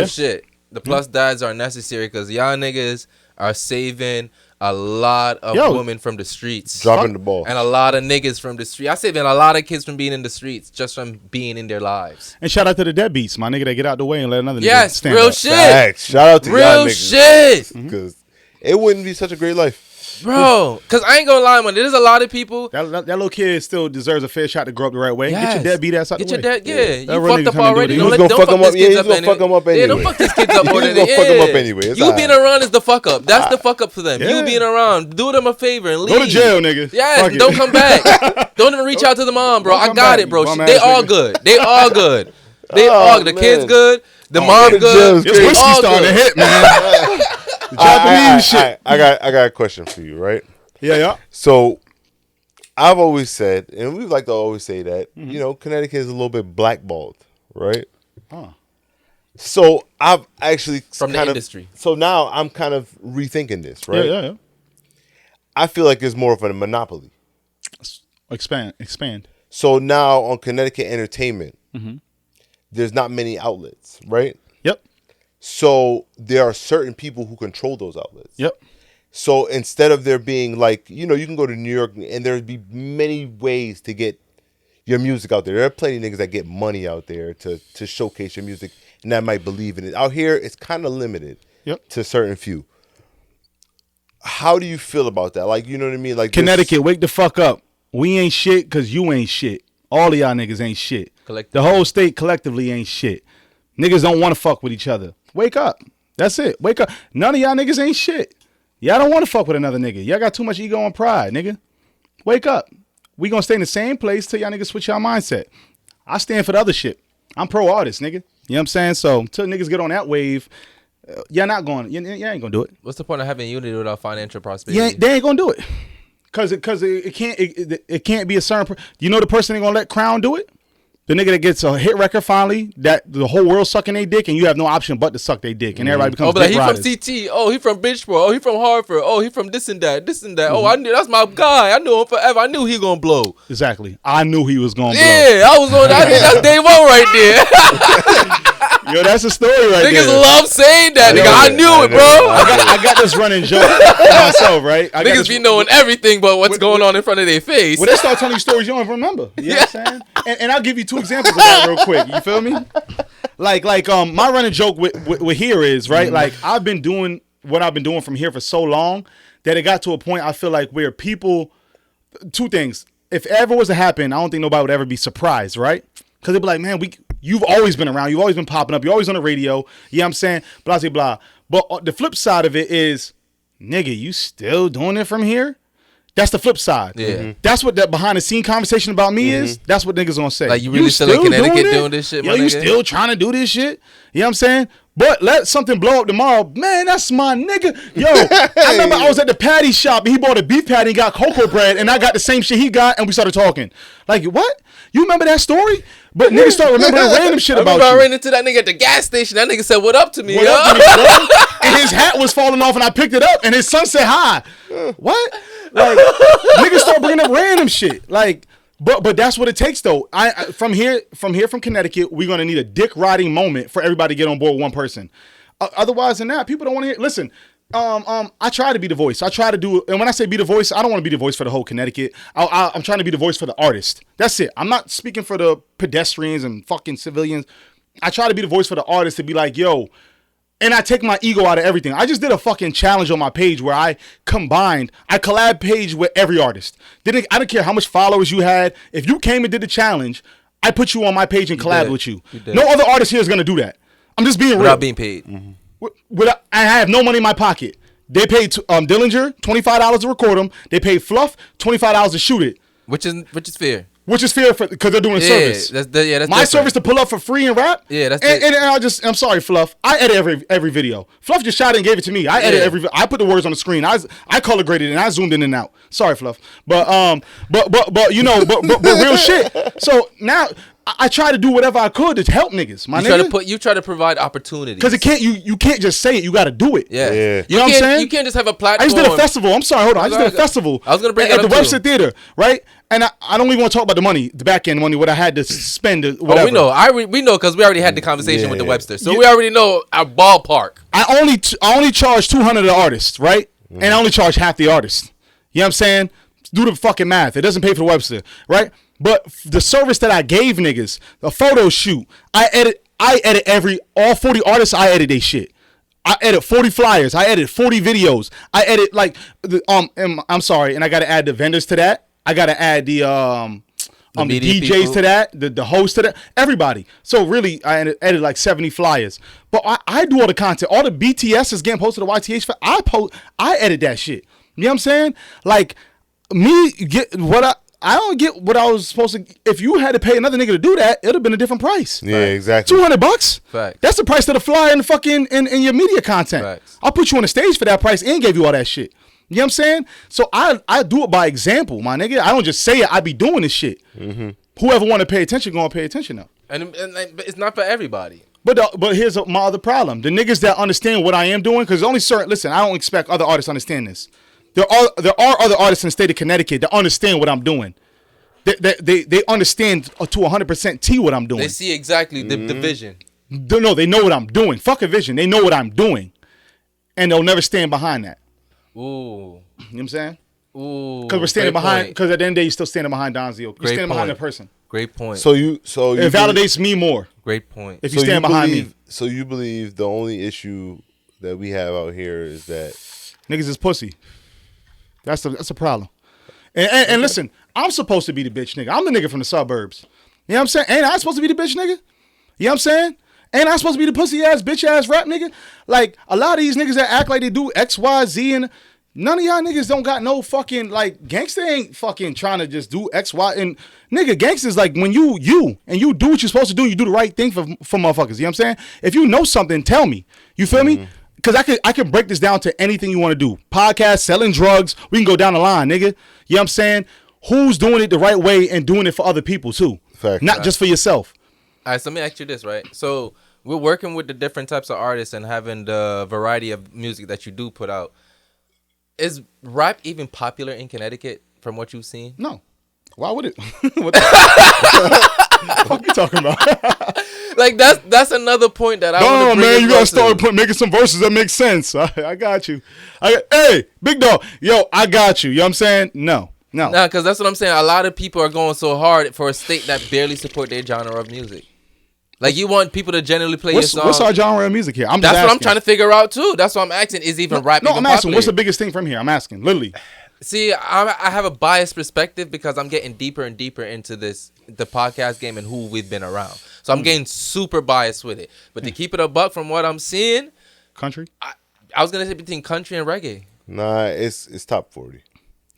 Yeah. shit. The plus dads are necessary because y'all niggas are saving a lot of women from the streets dropping the ball, and a lot of niggas from the street. I say that a lot of kids from being in the streets just from being in their lives. And shout out to the deadbeats, my nigga, that get out the way and let another nigga stand real up. shit. Facts. Shout out to real y'all niggas, shit, because it wouldn't be such a great life. bro. Because I ain't gonna lie, man. There's a lot of people. That little kid still deserves a fair shot to grow up the right way. Yes. Get your deadbeat ass out the way. You fucked up already. He was gonna fuck him up. Yeah, he's gonna fuck him up anyway. Yeah, don't fuck these kids up. He's gonna fuck him up anyway. You being around is the fuck up. That's the fuck up for them. You being around, do them a favor and leave. Go to jail, nigga. Yes, don't come back. Don't even reach out to the mom, bro. I got it, bro. They all good. They all good. They all good. The kid's good. The mom good. This whiskey starting to hit, man. Japanese shit. I got a question for you, right? Yeah. So I've always said, and we like to always say that, you know, Connecticut is a little bit blackballed, right? Huh. So I've actually from the industry. So now I'm kind of rethinking this, right? Yeah. I feel like it's more of a monopoly. Expand. So now on Connecticut entertainment, there's not many outlets, right? Yep. So there are certain people who control those outlets. Yep. So instead of there being like, you know, you can go to New York and there'd be many ways to get your music out there. There are plenty of niggas that get money out there to showcase your music and that might believe in it. Out here, it's kind of limited to certain few. How do you feel about that? Like, you know what I mean? Like Connecticut, wake the fuck up. We ain't shit because you ain't shit. All of y'all niggas ain't shit. The whole state collectively ain't shit. Niggas don't want to fuck with each other. Wake up. That's it. Wake up. None of y'all niggas ain't shit. Y'all don't want to fuck with another nigga. Y'all got too much ego and pride, nigga. Wake up. We gonna stay in the same place till y'all niggas switch y'all mindset. I stand for the other shit. I'm pro artist, nigga. You know what I'm saying? So until niggas get on that wave, y'all not going. You ain't gonna do it. What's the point of having unity without financial prosperity? They ain't gonna do it. Cause it can't be a certain. You know the person ain't gonna let Crown do it. The nigga that gets a hit record finally, that the whole world sucking their dick, and you have no option but to suck their dick, and everybody becomes dick riders. He from CT. Oh, he from Bridgeport. Oh, he from Hartford. Oh, he from this and that. Oh, I knew that's my guy. I knew him forever. I knew he gonna blow. Exactly. I knew he was gonna blow. Yeah, I was on. That's day one right there. Yo, that's a story right there. Niggas love saying that, nigga. I knew it, bro. I got this running joke for myself, right? Niggas be knowing everything but what's going on in front of their face. When they start telling you stories, you don't even remember. You know what I'm saying? And I'll give you two examples of that real quick. You feel me? Like my running joke with here is, right? Like, I've been doing what I've been doing from here for so long that it got to a point I feel like where people, two things. If ever was to happen, I don't think nobody would ever be surprised, right? Because they'd be like, man, you've always been around. You've always been popping up. You're always on the radio. You know what I'm saying? Blah, blah, blah. But the flip side of it is, nigga, you still doing it from here? That's the flip side. Yeah. That's what that behind the scene conversation about me is. That's what niggas gonna say. Like, you really still in Connecticut doing this shit, my nigga? You still trying to do this shit? You know what I'm saying? But let something blow up tomorrow. Man, that's my nigga. Yo, I remember I was at the patty shop and he bought a beef patty and got cocoa bread and I got the same shit he got and we started talking. Like, what? You remember that story? But niggas start remembering random shit about you. I ran into that nigga at the gas station. That nigga said, what up to me, what up to me, bro? And his hat was falling off and I picked it up and his son said hi. What? Like, niggas start bringing up random shit. Like, but that's what it takes though. From Connecticut, we're gonna need a dick riding moment for everybody to get on board with one person. Otherwise than that, people don't want to hear. Listen, I try to be the voice. I try to do, and when I say be the voice, I don't want to be the voice for the whole Connecticut. I'm trying to be the voice for the artist. That's it. I'm not speaking for the pedestrians and fucking civilians. I try to be the voice for the artist to be like, yo. And I take my ego out of everything. I just did a fucking challenge on my page where I collab page with every artist. I didn't care how much followers you had. If you came and did the challenge, I put you on my page and collab with you. No other artist here is going to do that. I'm just being real. Without being paid. I have no money in my pocket. They paid Dillinger $25 to record them. They paid Fluff $25 to shoot it. Which is fair. Which is fair because they're doing a service. That's my different. Service to pull up for free and rap. Yeah, that's and I'm sorry, Fluff. I edit every video. Fluff just shot it and gave it to me. I edit every. I put the words on the screen. I color graded and I zoomed in and out. Sorry, Fluff. But you know, but real shit. So now I try to do whatever I could to help niggas. You try to provide opportunities because you can't just say it. You got to do it. Yeah. You know what I'm saying? You can't just have a platform. I just did a festival. I'm sorry. Hold on. I just did a festival. I was gonna bring at that the up Webster Theater, right? And I don't even want to talk about the money, the back end money, what I had to spend. Whatever. Oh, we know. We know because we already had the conversation with the Webster, so we already know our ballpark. I only charge $200 to the artist, right? and I only charge half the artist. You know what I'm saying? Do the fucking math. It doesn't pay for the website, right? But the service that I gave niggas, the photo shoot, I edit all 40 artists. I edit they shit. I edit 40 flyers. I edit 40 videos. I edit like I'm sorry, and I gotta add the vendors to that. I gotta add the DJs people to that, the host to that, everybody. So really, I edit like 70 flyers. But I do all the content. All the BTS is getting posted to YTH. I edit that shit. You know what I'm saying? Like me get what I don't get what I was supposed to. If you had to pay another nigga to do that, it'd have been a different price. Yeah, exactly. $200. Facts. That's the price of the flyer and the fucking in your media content. Facts. I'll put you on the stage for that price and gave you all that shit. You know what I'm saying? So I do it by example, my nigga. I don't just say it. I be doing this shit. Mm-hmm. Whoever want to pay attention, gonna pay attention now. And it's not for everybody. But here's my other problem: the niggas that understand what I am doing, because only certain. Listen, I don't expect other artists to understand this. There are other artists in the state of Connecticut that understand what I'm doing. They understand to 100% T what I'm doing. They see exactly the vision. No, they know what I'm doing. Fuck a vision. They know what I'm doing, and they'll never stand behind that. Ooh. You know what I'm saying? Ooh. Because we're standing behind. Because at the end of the day, you're still standing behind Don Zio. You're standing behind that person. Great point. So you it validates me more. Great point. If you stand behind me. So you believe the only issue that we have out here is that niggas is pussy. That's a problem. And listen, I'm supposed to be the bitch nigga. I'm the nigga from the suburbs. You know what I'm saying? Ain't I supposed to be the bitch nigga? You know what I'm saying? Ain't I supposed to be the pussy ass bitch ass rap nigga? Like a lot of these niggas that act like they do X, Y, Z, and none of y'all niggas don't got no fucking like gangsta ain't fucking trying to just do X, Y, and nigga gangsta's like when you and you do what you're supposed to do, you do the right thing for motherfuckers. You know what I'm saying? If you know something, tell me. You feel me? Because I can break this down to anything you want to do. Podcast, selling drugs. We can go down the line, nigga. You know what I'm saying? Who's doing it the right way and doing it for other people, too. Fact. Not just for yourself. All right, so let me ask you this, right? So we're working with the different types of artists and having the variety of music that you do put out. Is rap even popular in Connecticut from what you've seen? No. Why would it? What the fuck you talking about? Like that's another point that I want to bring. Man, you gotta start making some verses that make sense. I got you. Hey, big dog, yo, I got you. You know what I'm saying? No. Nah, because that's what I'm saying. A lot of people are going so hard for a state that barely support their genre of music. Like you want people to genuinely play your song. What's our genre of music here? That's what I'm trying to figure out too. That's what I'm asking. Is even rap? No, even I'm asking. popular? What's the biggest thing from here? I'm asking, literally. See, I have a biased perspective because I'm getting deeper and deeper into the podcast game and who we've been around. So I'm getting super biased with it. But to keep it a buck from what I'm seeing, country. I was gonna say between country and reggae. Nah, it's top 40.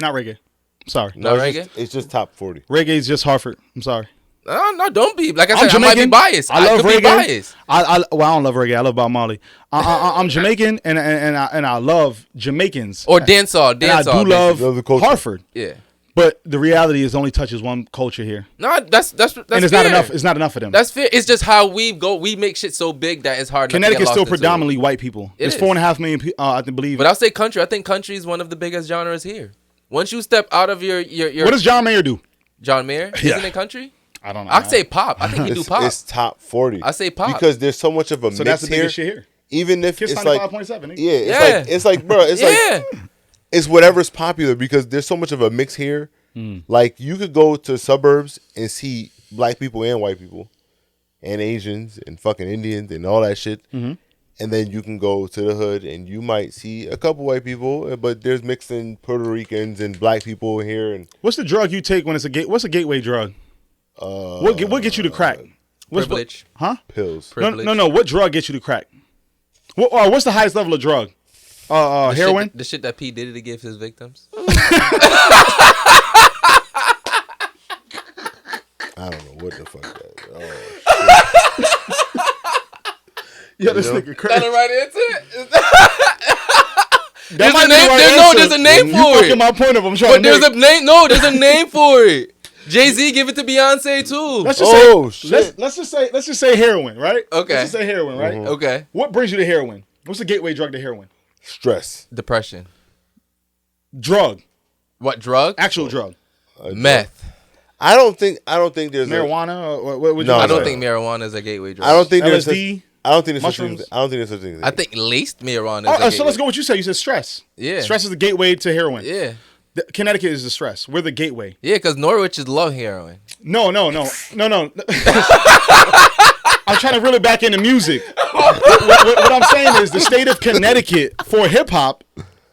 Not reggae. I'm sorry. No reggae. It's just top 40. Reggae is just Hartford. I'm sorry. No, don't be. Like I I'm said, I might be biased. I love reggae. Be biased. I don't love reggae. I love Bob Marley. I'm Jamaican and I love Jamaicans. Or dancehall. And I do love Hartford. Yeah. But the reality is, only touches one culture here. No, that's and it's fair. not enough. It's not enough for them. That's fair. It's just how we go. We make shit so big that it's hard. Connecticut's still predominantly white people. There's 4.5 million people, I believe. But I'll say country. I think country is one of the biggest genres here. Once you step out of your what does John Mayer do? John Mayer? Yeah. Isn't it country? I don't know. I'd say pop. I think he do pop. It's top 40. I say pop because there's so much of a so mix that's the biggest shit here. Even if Kiss it's like 5.7. It's like bro, it's like it's whatever's popular because there's so much of a mix here. Like you could go to suburbs and see black people and white people, and Asians and fucking Indians and all that shit. And then you can go to the hood and you might see a couple white people, but there's mixing Puerto Ricans and black people here. And what's the drug you take when it's what's a gateway drug? What gets you to crack? Privilege. Huh? Pills. Privilege. No. What drug gets you to crack? What's the highest level of drug? Heroin. The shit that P Diddy gives his victims. I don't know what the fuck that is. Oh, shit. Yeah, this nigga crazy. Got right into it. There's a name for you it. Fucking my point of I'm trying but to there's make. a name. No, there's a name for it. Jay-Z give it to Beyonce too. Let's just say heroin, right? Okay. Let's just say heroin, right? Okay. What brings you to heroin? What's the gateway drug to heroin? Stress. Depression. Drug. What drug? Actual drug. Meth. I don't think there's marijuana. What would you I say? don't think marijuana is a gateway drug. I don't think there's LSD. I don't think there's Mushrooms? such a thing. I don't think there's such a thing. I think laced marijuana. Is So let's go what you said. You said stress. Yeah. Stress is the gateway to heroin. Yeah. Connecticut is the stress. We're the gateway. Yeah, because Norwich is love heroin. No. I'm trying to reel it back into music. What I'm saying is the state of Connecticut for hip hop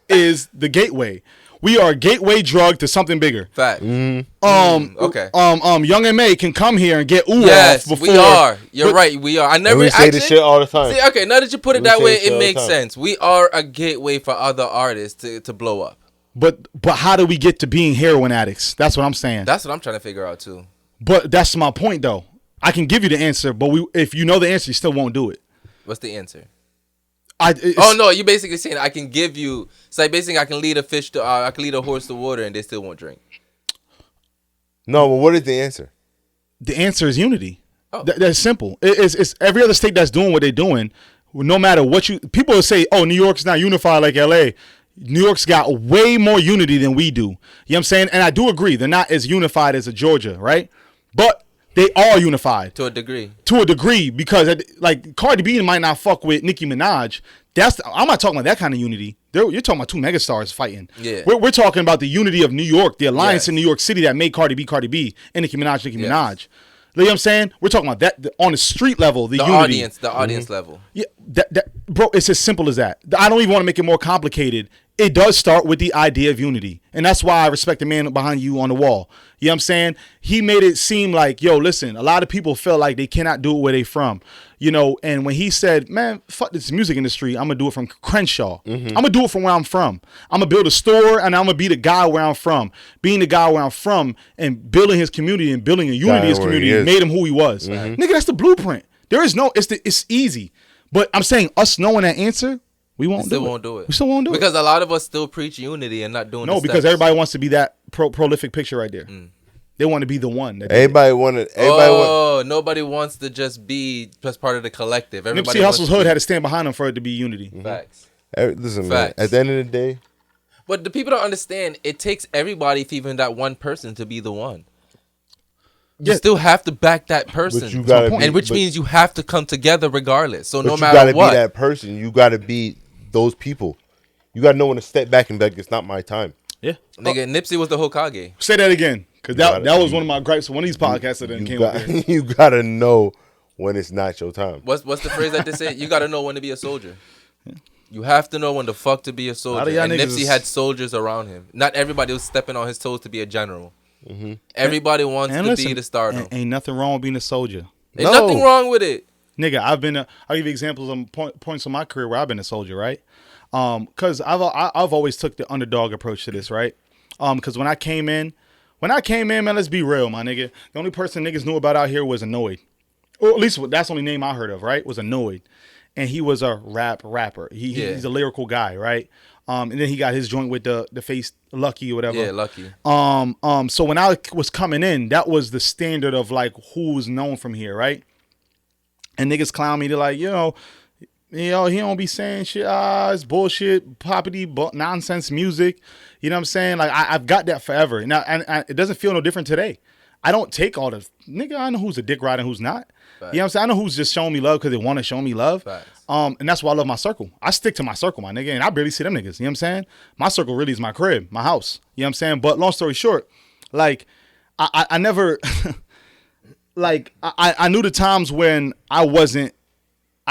is the gateway. We are a gateway drug to something bigger. Fact. Okay. Young M.A. can come here and get Yes, off before. we are. You're right. We are. I never we say actually, this shit all the time. See, okay, now that you put it We that say way, this shit it all the makes time. sense. We are a gateway for other artists to blow up. But how do we get to being heroin addicts? That's what I'm saying. That's what I'm trying to figure out too. But that's my point, though. I can give you the answer, but if you know the answer, you still won't do it. What's the answer? Oh no, you basically saying I can give you. It's like basically I can lead a fish to, I can lead a horse to water, and they still won't drink. No, but what is the answer? The answer is unity. Oh. That's simple. It's every other state that's doing what they're doing. No matter what people will say, oh, New York's not unified like LA. New York's got way more unity than we do. You know what I'm saying? And I do agree. They're not as unified as a Georgia, right? But they are unified. To a degree. To a degree, because like Cardi B might not fuck with Nicki Minaj. I'm not talking about that kind of unity. You're talking about two megastars fighting. Yeah. We're talking about the unity of New York, the alliance Yes. in New York City that made Cardi B, and Nicki Minaj, Yes. Minaj. You know what I'm saying? We're talking about that on the street level, the unity. The audience level. Yeah, bro, it's as simple as that. I don't even want to make it more complicated. It does start with the idea of unity. And that's why I respect the man behind you on the wall. You know what I'm saying? He made it seem like, yo, listen, a lot of people feel like they cannot do it where they from. You know, and when he said, man, fuck this music industry, I'm going to do it from Crenshaw. I'm going to do it from where I'm from. I'm going to build a store and I'm going to be the guy where I'm from. Being the guy where I'm from and building his community and building a unity in his community made him who he was. Nigga, that's the blueprint. There is no, it's easy. But I'm saying us knowing that answer, we won't do it. We still won't do it. Because a lot of us still preach unity and not doing No, because everybody wants to be that prolific picture right there. They want to be the one. Everybody wanted. Nobody wants to just be just part of the collective. Nipsey Hussle's hood had to stand behind him for it to be unity. Facts. Listen, man. At the end of the day, but the people don't understand. It takes everybody, if even that one person, to be the one. You still have to back that person, which means you have to come together regardless. So no matter what, you gotta be that person. You gotta be those people. You gotta know when to step back and be like, it's not my time. Yeah, nigga, Nipsey was the Hokage. Say that again, because that was one of my gripes. One of these podcasts that came up. You gotta know when it's not your time. What's the phrase that they say? You gotta know when to be a soldier. You have to know when the fuck to be a soldier. And Nipsey had soldiers around him. Not everybody was stepping on his toes to be a general. Everybody wants to be the stardom. Ain't nothing wrong with being a soldier. Ain't nothing wrong with it. Nigga, I'll give you examples of points in my career where I've been a soldier, right? Because I've always took the underdog approach to this, right? Because when I came in, man, let's be real, my nigga. The only person niggas knew about out here was Annoyed. Or at least that's the only name I heard of, right? Was Annoyed. And he was a rapper. He's a lyrical guy, right? And then he got his joint with the face Lucky or whatever. Yeah, Lucky. So when I was coming in, that was the standard of like who was known from here, right? And niggas clown me. They're like, he don't be saying shit. It's bullshit, poppity, nonsense music. You know what I'm saying? Like I've got that forever. Now, and it doesn't feel no different today. I don't take all the nigga. I know who's a dick rider and who's not. Facts. You know what I'm saying? I know who's just showing me love because they want to show me love. Facts. And that's why I love my circle. I stick to my circle, my nigga, and I barely see them niggas. You know what I'm saying? My circle really is my crib, my house. You know what I'm saying? But long story short, like I never like I knew the times when I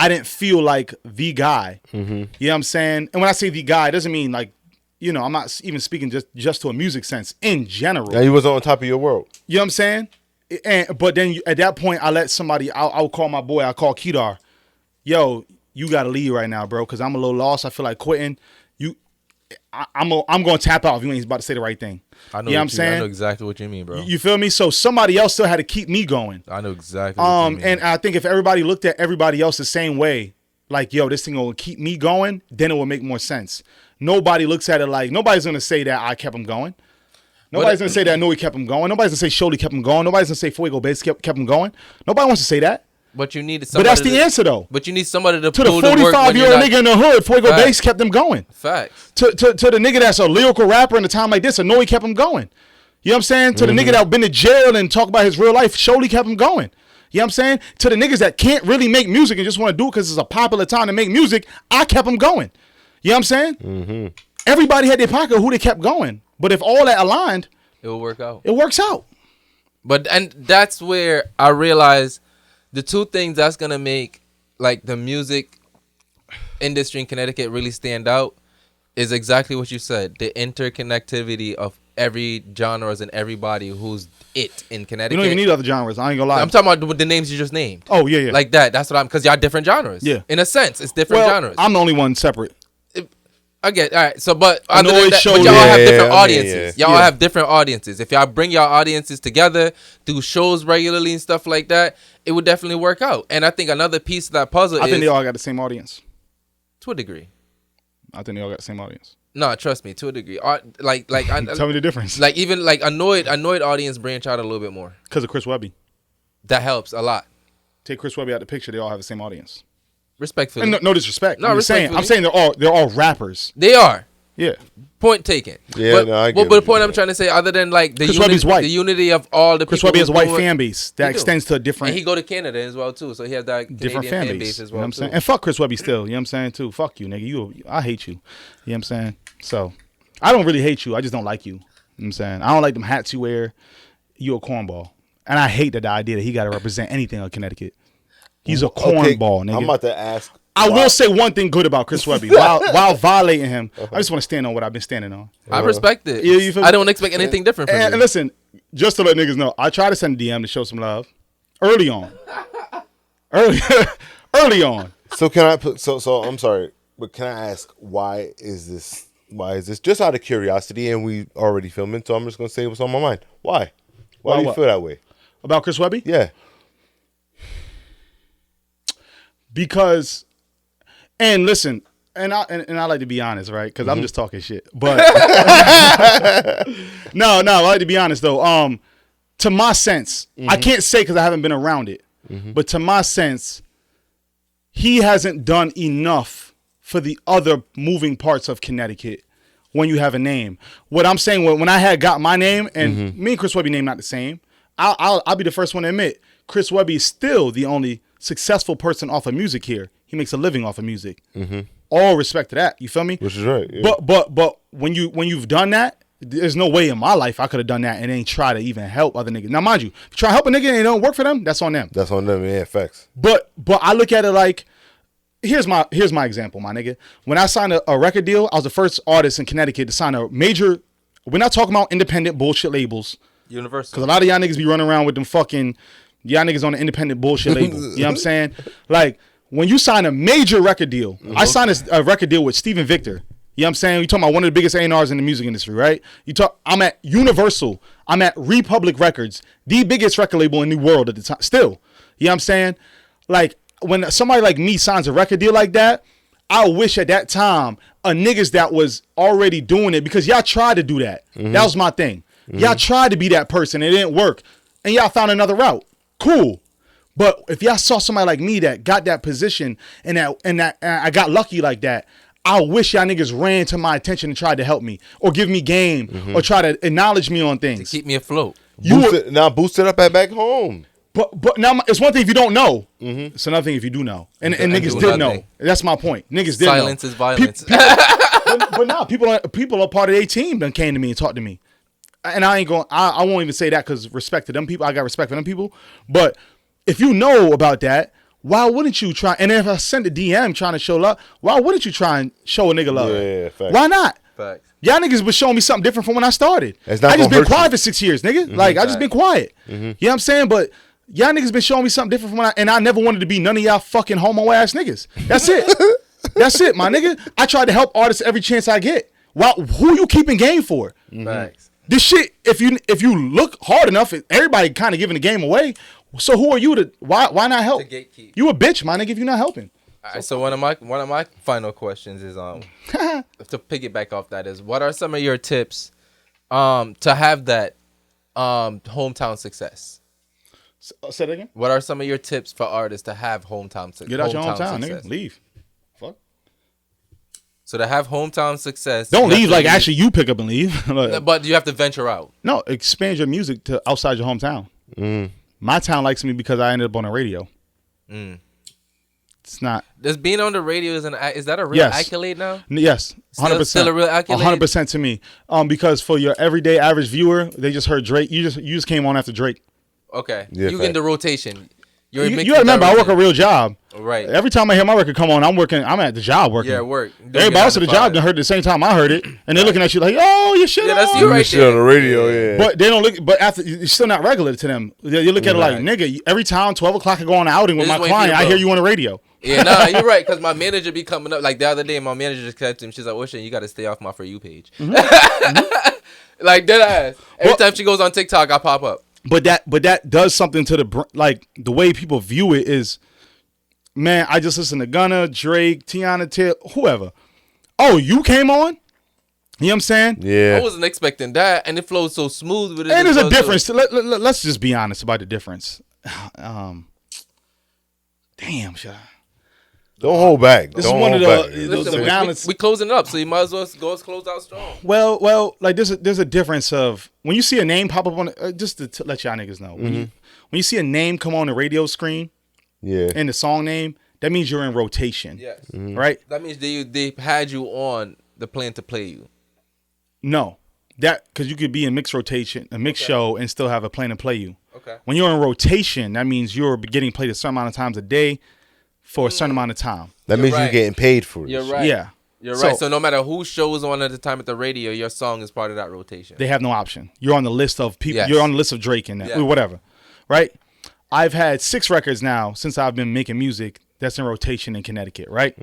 didn't feel like the guy. You know what I'm saying? And when I say the guy, it doesn't mean like, I'm not even speaking just to a music sense in general. Yeah, he was on top of your world. You know what I'm saying? But then at that point, I let somebody, I'll call my boy, I'll call Kedar. Yo, you got to leave right now, bro, because I'm a little lost. I feel like quitting. I'm going to tap out if you ain't about to say the right thing. I know, you know what I'm saying? I know exactly what you mean, bro. You feel me? So somebody else still had to keep me going. I know exactly what you mean. And I think if everybody looked at everybody else the same way, like, yo, this thing will keep me going, then it will make more sense. Nobody looks at it like, nobody's going to say that I kept him going. Nobody's going to say that Noe kept him going. Nobody's going to say Sholi kept him going. Nobody's going to say Fuego Bass kept him going. Nobody wants to say that. But you need somebody. But that's the answer, though. But you need somebody to the 45-year-old nigga in the hood, Fuego Bass kept him going. Facts. To the nigga that's a lyrical rapper in a time like this, Noe kept him going. You know what I'm saying? To the nigga that been to jail and talk about his real life, Sholi kept him going. You know You know what I'm saying? To the niggas that can't really make music and just want to do it because it's a popular time to make music, I kept them going. You know what I'm saying? Mm-hmm. Everybody had their pocket who they kept going. But if all that aligned, it will work out. It works out. And that's where I realize the two things that's gonna make like the music industry in Connecticut really stand out is exactly what you said. The interconnectivity of every genres and everybody who's it in Connecticut. You don't even need other genres. I ain't gonna lie. I'm talking about the names you just named. Oh, yeah. Like that. That's what because y'all different genres. Yeah. In a sense, it's different genres. I'm the only one separate. I get all right. So, but other Noise than that, show, but y'all have different I mean, audiences. Y'all have different audiences. If y'all bring y'all audiences together, do shows regularly and stuff like that, it would definitely work out. And I think another piece of that puzzle I think they all got the same audience. To a degree. I think they all got the same audience. No, trust me, to a degree. Tell me the difference. Like even like annoyed audience branch out a little bit more. Because of Chris Webby. That helps a lot. Take Chris Webby out of the picture, they all have the same audience. Respectfully. And no disrespect. No, I'm saying they're all rappers. They are. Yeah. Point taken. Yeah, I get but the point I'm trying to say, other than like the unity of all the Chris people Webby has a white doing, fan base that extends to a different. And he go to Canada as well too, so he has that different Canadian fan base as well. You know what well I'm too. saying? And fuck Chris Webby still. You know what I'm saying too. Fuck you, nigga. I hate you. You know what I'm saying? So I don't really hate you. I just don't like you. You know what I'm saying? I don't like them hats you wear. You a cornball. And I hate the idea that he got to represent anything in Connecticut. He's a cornball, nigga. I'm about to ask. I will say one thing good about Chris Webby. While violating him, I just want to stand on what I've been standing on. I respect it. Yeah, you feel me? I don't expect anything different from you. And listen, just to let niggas know, I try to send a DM to show some love early on. Early on. So can I put? So I'm sorry, but can I ask why is this? Why is this? Just out of curiosity, and we already filming, so I'm just gonna say what's on my mind. Why? Why do you feel that way about Chris Webby? Yeah. Because. And listen, and I like to be honest, right? Because I'm just talking shit. But no, I like to be honest though. To my sense, I can't say because I haven't been around it, but to my sense, he hasn't done enough for the other moving parts of Connecticut. When you have a name, what I'm saying when I had got my name and me and Chris Webby name not the same, I'll be the first one to admit Chris Webby is still the only successful person off of music here. He makes a living off of music. All respect to that. You feel me? Which is right. Yeah. But when you've done that, there's no way in my life I could have done that and ain't try to even help other niggas. Now, mind you, if you try to help a nigga and it don't work for them, that's on them. That's on them. Yeah, facts. But I look at it like, here's my example, my nigga. When I signed a record deal, I was the first artist in Connecticut to sign a major. We're not talking about independent bullshit labels. Universal. Because a lot of y'all niggas be running around with them fucking y'all niggas on the independent bullshit label. You know what I'm saying? Like, when you sign a major record deal, I signed a record deal with Steven Victor. You know what I'm saying? You talking about one of the biggest A&Rs in the music industry, right? I'm at Universal. I'm at Republic Records, the biggest record label in the world at the time. Still, you know what I'm saying? Like, when somebody like me signs a record deal like that, I wish at that time a niggas that was already doing it, because y'all tried to do that. That was my thing. Y'all tried to be that person. It didn't work. And y'all found another route. Cool. But if y'all saw somebody like me that got that position and I got lucky like that, I wish y'all niggas ran to my attention and tried to help me or give me game or try to acknowledge me on things. To keep me afloat. Boost it up at back home. But now it's one thing if you don't know. It's another thing if you do know. And niggas did know. That's my point. Niggas did know. Silence is violence. But now people are part of their team that came to me and talked to me. And I won't even say that because respect to them people. I got respect for them people. But if you know about that, why wouldn't you try? And if I send a DM trying to show love, why wouldn't you try and show a nigga love? Yeah, facts. Why not? Facts. Y'all niggas was showing me something different from when I started. It's not I just gonna been hurt quiet you. for 6 years, nigga. Like, I just been quiet. You know what I'm saying? But y'all niggas been showing me something different from when I never wanted to be none of y'all fucking homo ass niggas. That's it. That's it, my nigga. I try to help artists every chance I get. Who you keeping game for? Facts. This shit, if you look hard enough, everybody kind of giving the game away. So who are you to why not help? To gatekeep. You a bitch, my nigga, if you're not helping. All right, so one of my final questions is to piggyback off that is, what are some of your tips to have that hometown success? Say that again. What are some of your tips for artists to have hometown success? Get out your hometown, nigga. Leave. Fuck. So to have hometown success, Don't leave like actually you pick up and leave. But you have to venture out. No, expand your music to outside your hometown. My town likes me because I ended up on the radio. It's not. Does being on the radio is that a real Yes. accolade now? Yes, 100%. Still a real accolade? 100% to me. Because for your everyday average viewer, they just heard Drake. You just came on after Drake. Okay. Yeah, you get the rotation. You're You gotta remember, I work a real job. Right. Every time I hear my record come on, I'm at the job working. Yeah, work. Everybody else at the job done heard it the same time I heard it, and they're looking at you like, "Oh, your shit." Yeah, that's on." you right Shit there. on the radio, yeah. But they don't look. But after, it's still not regular to them. You look at it like, nigga. Every time 12 o'clock I go on an outing with They my just waiting for client, you to I blow. hear you on the radio. Yeah, nah, you're right. Because my manager be coming up. Like the other day, my manager just texted him. She's like, "Ocean, you got to stay off my For You page." Like dead ass. Every time she goes on TikTok, I pop up. But that does something to the way people view it is, man, I just listened to Gunna, Drake, Tiana Taylor, whoever. Oh, you came on? You know what I'm saying? Yeah. I wasn't expecting that, and it flows so smooth with it. And as there's a well, difference. Let's just be honest about the difference. Damn, shit. Don't hold back. This Don't is one of hold back. the balance. we closing it up, so you might as well go close out strong. Well, like there's a difference of when you see a name pop up on just to let y'all niggas know when you see a name come on the radio screen Yeah. and the song name, that means you're in rotation. Yes, Right? that means they had you on the plan to play you. No, that because you could be in mixed rotation, a mixed show, and still have a plan to play you. Okay. When you're in rotation, that means you're getting played a certain amount of times a day for a certain amount of time. That means right. you're getting paid for it. You're right. Yeah. You're So- right. So no matter who shows on at the time at the radio, your song is part of that rotation. They have no option. You're on the list of people. Yes. You're on the list of Drake and that, Yeah. or whatever, right? I've had 6 records now since I've been making music that's in rotation in Connecticut, right?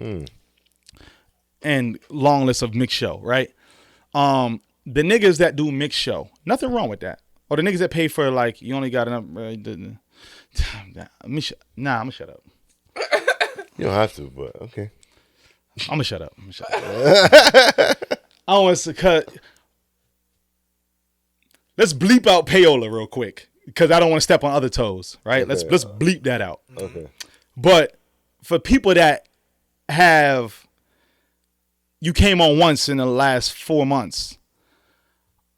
And long list of mixed show, right? The niggas that do mixed show, nothing wrong with that. Or the niggas that pay for like you only got enough. I'm gonna shut up. You don't have to, but okay. I'm gonna shut up. I want to cut. Let's bleep out payola real quick because I don't want to step on other toes. Right? Okay. Let's bleep that out. Okay. But for people that have, you came on once in the last 4 months.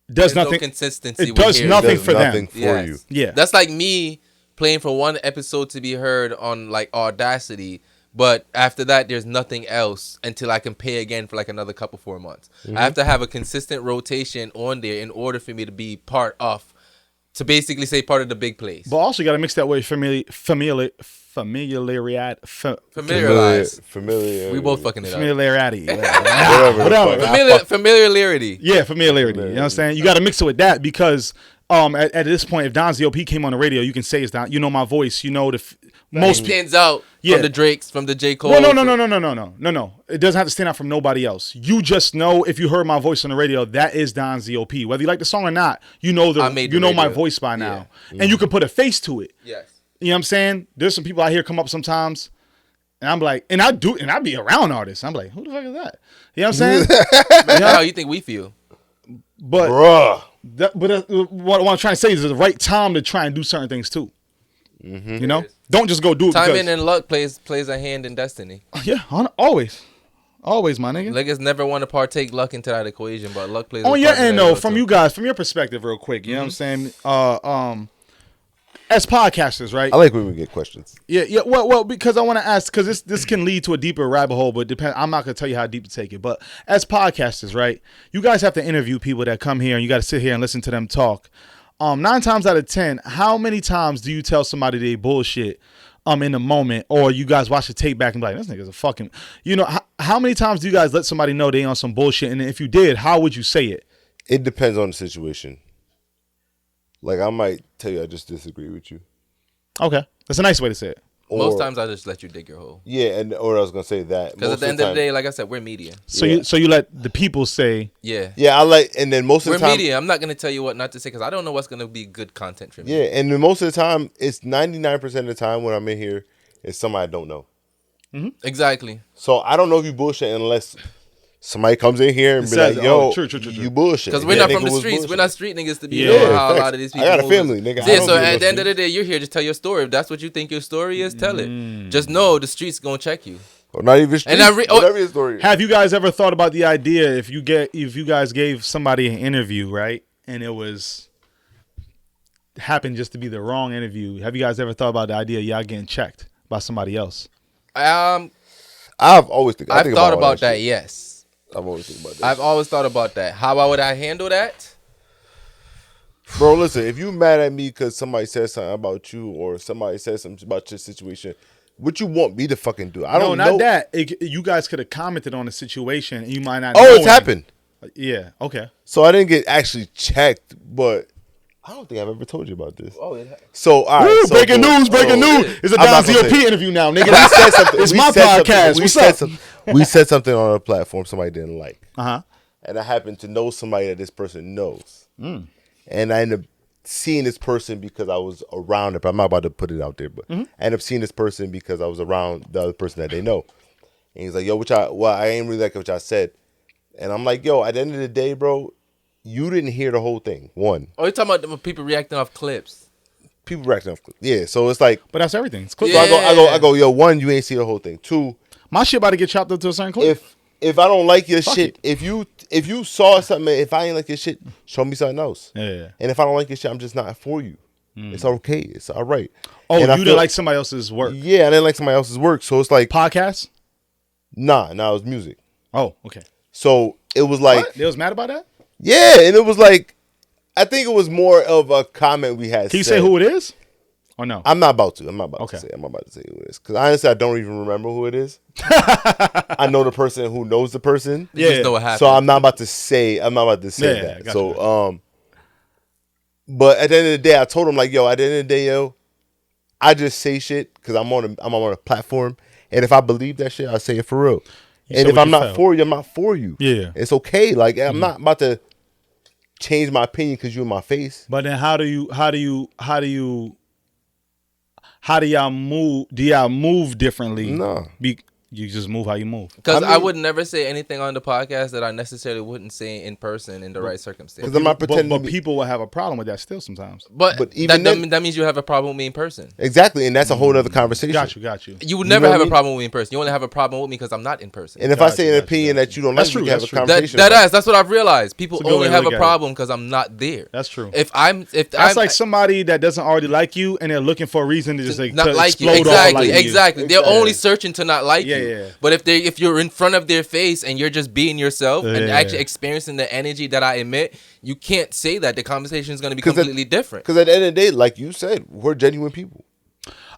Does There's no nothing. consistency. It does with nothing Does for nothing them. for you. Yeah. That's like me playing for one episode to be heard on like Audacity, but after that there's nothing else until I can pay again for like another couple 4 months. I have to have a consistent rotation on there in order for me to be part of, to basically say part of the big place. But also you got to mix that with familiarity. Familiar. We both fucking it up. Familiarity. Whatever. Whatever. Familiarity. Yeah, familiarity. You know what I'm saying? You got to mix it with that because at this point, if Don Zio P came on the radio, you can say it's Don. You know my voice. You know most Stands out Yeah. from the Drakes, from the J. Cole. Well, no. It doesn't have to stand out from nobody else. You just know if you heard my voice on the radio, that is Don Zio P. Whether you like the song or not, you know I made the my radio. voice by now, and you can put a face to it. Yes. You know what I'm saying? There's some people out here come up sometimes, and I'm like, and I be around artists. I'm like, who the fuck is that? You know what I'm saying? That's how you think we feel. But Bruh. what I'm trying to say is the right time to try and do certain things too. You know, don't just go do it. Timing because, and luck plays a hand in destiny. yeah, always, my nigga. Niggas never want to partake luck into that equation, but luck plays. On a your part in end that though, as well, from too. you guys, from your perspective, real quick, you know what I'm saying? As podcasters, right? I like when we get questions. Yeah. Well, because I want to ask, because this can lead to a deeper rabbit hole, but I'm not gonna tell you how deep to take it. But as podcasters, right? You guys have to interview people that come here, and you got to sit here and listen to them talk. 9 times out of 10, how many times do you tell somebody they bullshit in the moment, or you guys watch the tape back and be like, this nigga's a fucking, you know, how many times do you guys let somebody know they on some bullshit, and if you did, how would you say it? It depends on the situation. Like, I might tell you I just disagree with you. Okay, that's a nice way to say it. Most Or- times I just let you dig your hole. Yeah, or I was gonna say that. Because at the end of the day, like I said, we're media. So Yeah. you let the people say, Yeah. yeah, I like, and then most of We're the time, media. I'm not going to tell you what not to say because I don't know what's going to be good content for me. yeah, and then most of the time, it's 99% of the time when I'm in here, it's somebody I don't know. Exactly. So I don't know if you bullshit unless somebody comes in here and be Says, like, "Yo, oh, true. you bullshit." Because we're That not from nigga the was streets. We're bullshit. not street niggas to be Yeah, knowing how a facts. lot of these I people got a move. family, nigga. I Yeah, don't so be in at no the end of the streets. day, you're here to tell your story. If that's what you think your story is, tell it. Just know the streets going to check you. Or not even streets, And whatever your story is. have you guys ever thought about the idea if you guys gave somebody an interview, right, and it was happened just to be the wrong interview. Have you guys ever thought about the idea of y'all getting checked by somebody else? I've always think I've thought about that. shit. Yes, I've always think about that. I've always thought about that. How would I handle that? Bro, listen, if you mad at me because somebody said something about you or somebody said something about your situation, what you want me to fucking do? I don't know. No, not that. You guys could have commented on the situation and you might not know. Oh, it's anything. happened. Yeah, okay. So I didn't get actually checked, but I don't think I've ever told you about this. Oh, So, all right. Woo, so, breaking news. It's a I'm Don not gonna Zio say P it. interview now, nigga. We said something. It's we my said podcast. something- What's up? We said something on a platform somebody didn't like. Uh-huh. And I happen to know somebody that this person knows. Mm. And I ended up seeing this person because I was around it, but I'm not about to put it out there. But I ended up seeing this person because I was around the other person that they know. And he's like, yo, I ain't really like what y'all said. And I'm like, yo, at the end of the day, bro, you didn't hear the whole thing. One. Oh, you're talking about the people reacting off clips. People reacting off. Yeah, so it's like. But that's everything. It's So clip. I go, yo, one, you ain't see the whole thing. Two, My shit about to get chopped up to a certain clip. if I don't like your Fuck shit, if you saw something, if I ain't like your shit, show me something else. Yeah. And if I don't like your shit, I'm just not for you. It's okay. It's all right. Oh, And I you feel- didn't like somebody else's work. Yeah, I didn't like somebody else's work. So it's like, Podcast? nah, it was music. Oh, okay. So it was like, What? They was mad about that? yeah, and it was like, I think it was more of a comment we had. Can you said. say who it is? Or no? I'm not about to. I'm not about Okay. to say. I'm not about to say who it is because honestly, I don't even remember who it is. I know the person who knows the person. You just know what happened. So I'm not about to say. I'm not about to say Yeah, that. gotcha. So but at the end of the day, I told him like, yo, at the end of the day, yo, I just say shit because I'm on a platform, and if I believe that shit, I say it for real. You And said if what I'm you not felt. for you, I'm not for you. Yeah. It's okay. Like I'm not about to change my opinion because you're in my face. But then how do y'all move? Do y'all move differently? No. You just move how you move. Because I I mean- would never say anything on the podcast that I necessarily wouldn't say in person in the right circumstance. Because I'm not pretending. But to be, people will have a problem with that still sometimes. But even then- that means you have a problem with me in person. exactly, and that's a whole other conversation. Got you. You would You never know what have I a mean? problem with me in person. You only have a problem with me because I'm not in person. And if I Gotcha, say an gotcha, opinion gotcha. that you don't That's like, true, we can have a that's true. conversation. That about it. that's what I've realized. People That's a good only way to have a look at it. problem because I'm not there. That's true. If That's I'm like somebody that doesn't already like you and they're looking for a reason to just like not to like you, explode off exactly, like you. exactly. They're Exactly. only searching to not like Yeah, you. yeah. But if you're in front of their face and you're just being yourself and Yeah. actually experiencing the energy that I emit, you can't say that. The conversation is going to be 'Cause completely different. Because at the end of the day, like you said, we're genuine people.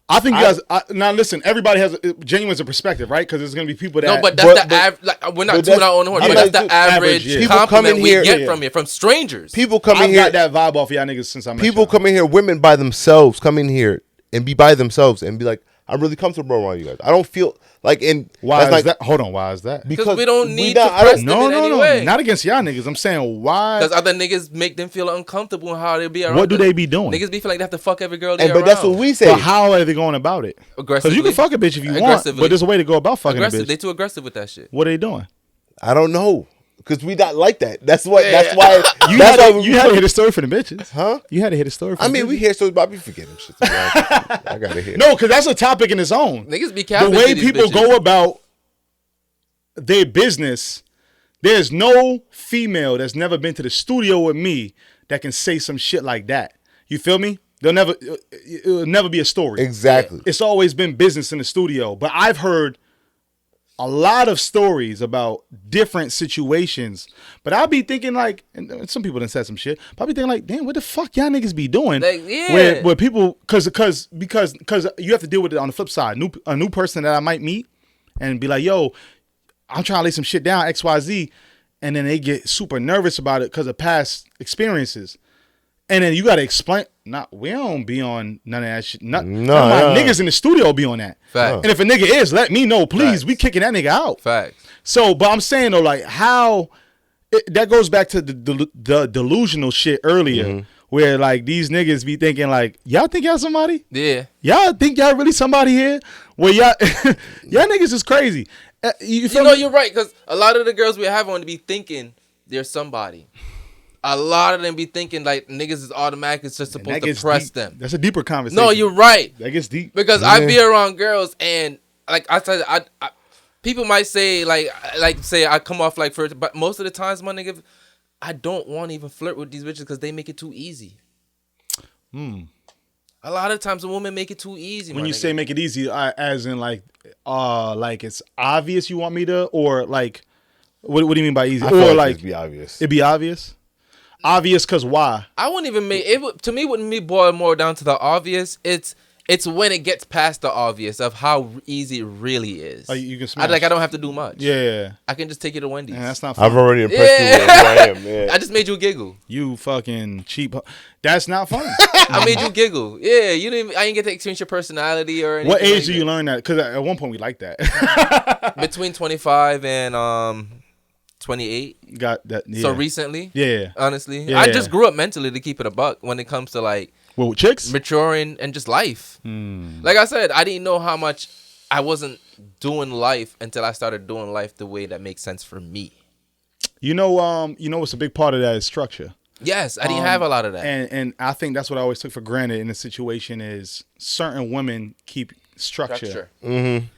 I think you guys. Now listen, everybody has genuine perspective, right? Because there's gonna be people that. No, but that's but- the average. Like, we're not but tooting that's- our own horn. I'm But like, that's the dude, average yeah. People come compliment in we here- get Yeah. from you, from strangers. People come I've in here. got that vibe off y'all niggas since I met People y'all. come in here. Women by themselves come in here and be by themselves and be like, "I'm really comfortable around you guys. I don't feel like." And Why that's is like, that? Hold on. Why is that? Because we don't need not- to I don't- press them No, in no, any no. way. Not against y'all niggas. I'm saying why. Because other niggas make them feel uncomfortable in how they be around. What do them. they be doing? Niggas be feeling like they have to fuck every girl they And but that's what we say. But how are they going about it? Because Aggressively. you can fuck a bitch if you want, Aggressively. but there's a way to go about fucking a aggressive. bitch. They too aggressive with that shit. What are they doing? I don't know because we not like that. That's what. Yeah. That's why. You that's had, why to, you had to hit a story for the bitches, Huh? You had to hit a story. For I the mean, we bitches. hear stories about. We forget them shit. to be honest with you. I gotta hear. No, because that's a topic in its own. Niggas be The capping way to these people bitches. go about their business, there's no female that's never been to the studio with me that can say some shit like that. You feel me? It'll never be a story. Exactly. It's always been business in the studio. But I've heard a lot of stories about different situations. But I'll be thinking like, and some people done said some shit, but I'll be thinking like, damn, what the fuck y'all niggas be doing? Like, yeah. Where people, because you have to deal with it on the flip side. A new person that I might meet and be like, yo, I'm trying to lay some shit down, XYZ. And then they get super nervous about it because of past experiences. And then you got to explain. We don't be on none of that shit. None of my niggas in the studio be on that. Fact. And if a nigga is, let me know, please. Facts. We kicking that nigga out. Facts. So, but I'm saying though, like how that goes back to the delusional shit earlier, where like these niggas be thinking like, y'all think y'all somebody? Yeah. Y'all think y'all really somebody here? Well, y'all niggas is crazy. You feel You know, me? you're right, because a lot of the girls we have on to be thinking they're somebody. A lot of them be thinking like niggas is automatically just And supposed that to gets press deep. them. That's a deeper conversation. No, you're right. That gets deep. Because I be around girls and like I said, I people might say like say I come off like first, but most of the times, my nigga, I don't want to even flirt with these bitches because they make it too easy. A lot of times a woman make it too easy. When my you nigga. say make it easy, as in like it's obvious you want me to, or like, what do you mean by easy? I Or feel like it'd be obvious. it'd be obvious. Obvious because why? I wouldn't even make it. To me, wouldn't be boil more down to the obvious. It's when it gets past the obvious of how easy it really is. Like you can smash. I don't have to do much. Yeah, I can just take you to Wendy's. and that's not. Fun. I've already impressed you with who I am. Yeah. I just made you giggle. You fucking cheap. That's not fun. I made you giggle. Yeah, you didn't. I didn't get to experience your personality or anything. What age like do you that. learn that? Because at one point we liked that. Between 25 and 28. Got that? Yeah. So recently. Yeah. Honestly, Yeah. I just grew up mentally to keep it a buck when it comes to like Well, with chicks. maturing and just life. Like I said, I didn't know how much I wasn't doing life until I started doing life the way that makes sense for me. You know what's a big part of that is structure. Yes, I didn't have a lot of that. And I think that's what I always took for granted in this situation is certain women keep structure. And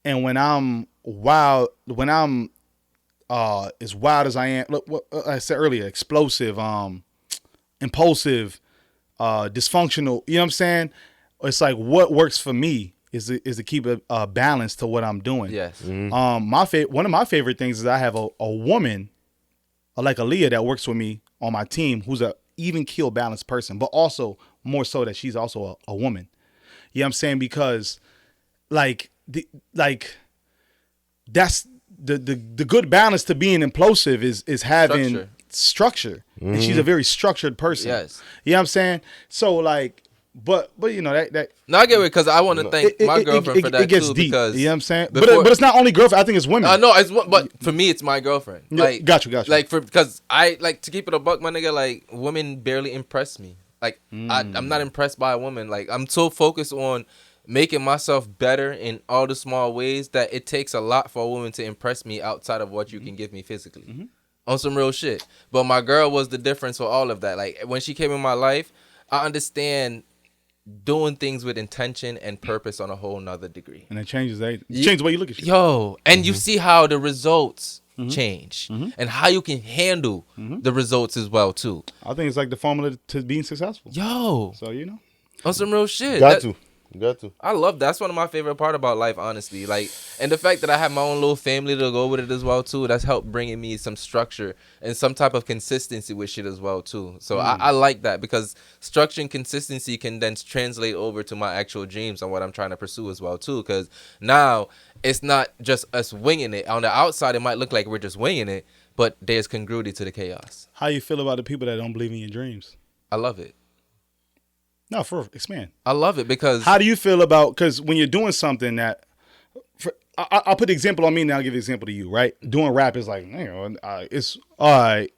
when I'm wild, as wild as I am, look what I said earlier, explosive, impulsive, dysfunctional, you know what I'm saying? It's like what works for me is to keep a balance to what I'm doing. Yes. One of my favorite things is I have a woman, like Aaliyah, that works with me on my team, who's a even keel balanced person, but also more so that she's also a woman. You know what I'm saying? Because that's the good balance to being implosive is having structure. And she's a very structured person. Yes. You know what I'm saying? So like, but you know that No, I get it because I want to thank my girlfriend for that it gets too. deep. Because you know what I'm saying? before- But it's not only girlfriend. I think it's women. no, but for me, it's my girlfriend. Yeah, Like, got you. Like because I like to keep it a buck, my nigga. Like women barely impress me. Like I'm not impressed by a woman. Like I'm so focused on making myself better in all the small ways that it takes a lot for a woman to impress me outside of what you can give me physically. On some real shit. But my girl was the difference for all of that. Like when she came in my life, I understand doing things with intention and purpose on a whole nother degree. And it changes changes the way you look at shit. Yo, and you see how the results change and how you can handle the results as well too. I think it's like the formula to being successful. Yo, So you know. on some real shit. Got to. I love that. That's one of my favorite part about life, honestly. Like, and the fact that I have my own little family to go with it as well too. That's helped bringing me some structure and some type of consistency with shit as well too. So I like that because structure and consistency can then translate over to my actual dreams and what I'm trying to pursue as well too. Because now it's not just us winging it. On the outside, it might look like we're just winging it, but there's congruity to the chaos. How you feel about the people that don't believe in your dreams? I love it. No, expand. I love it because How do you feel about, because when you're doing something that, I'll put the example on me and I'll give the example to you, right? Doing rap is like, you know, it's, all right,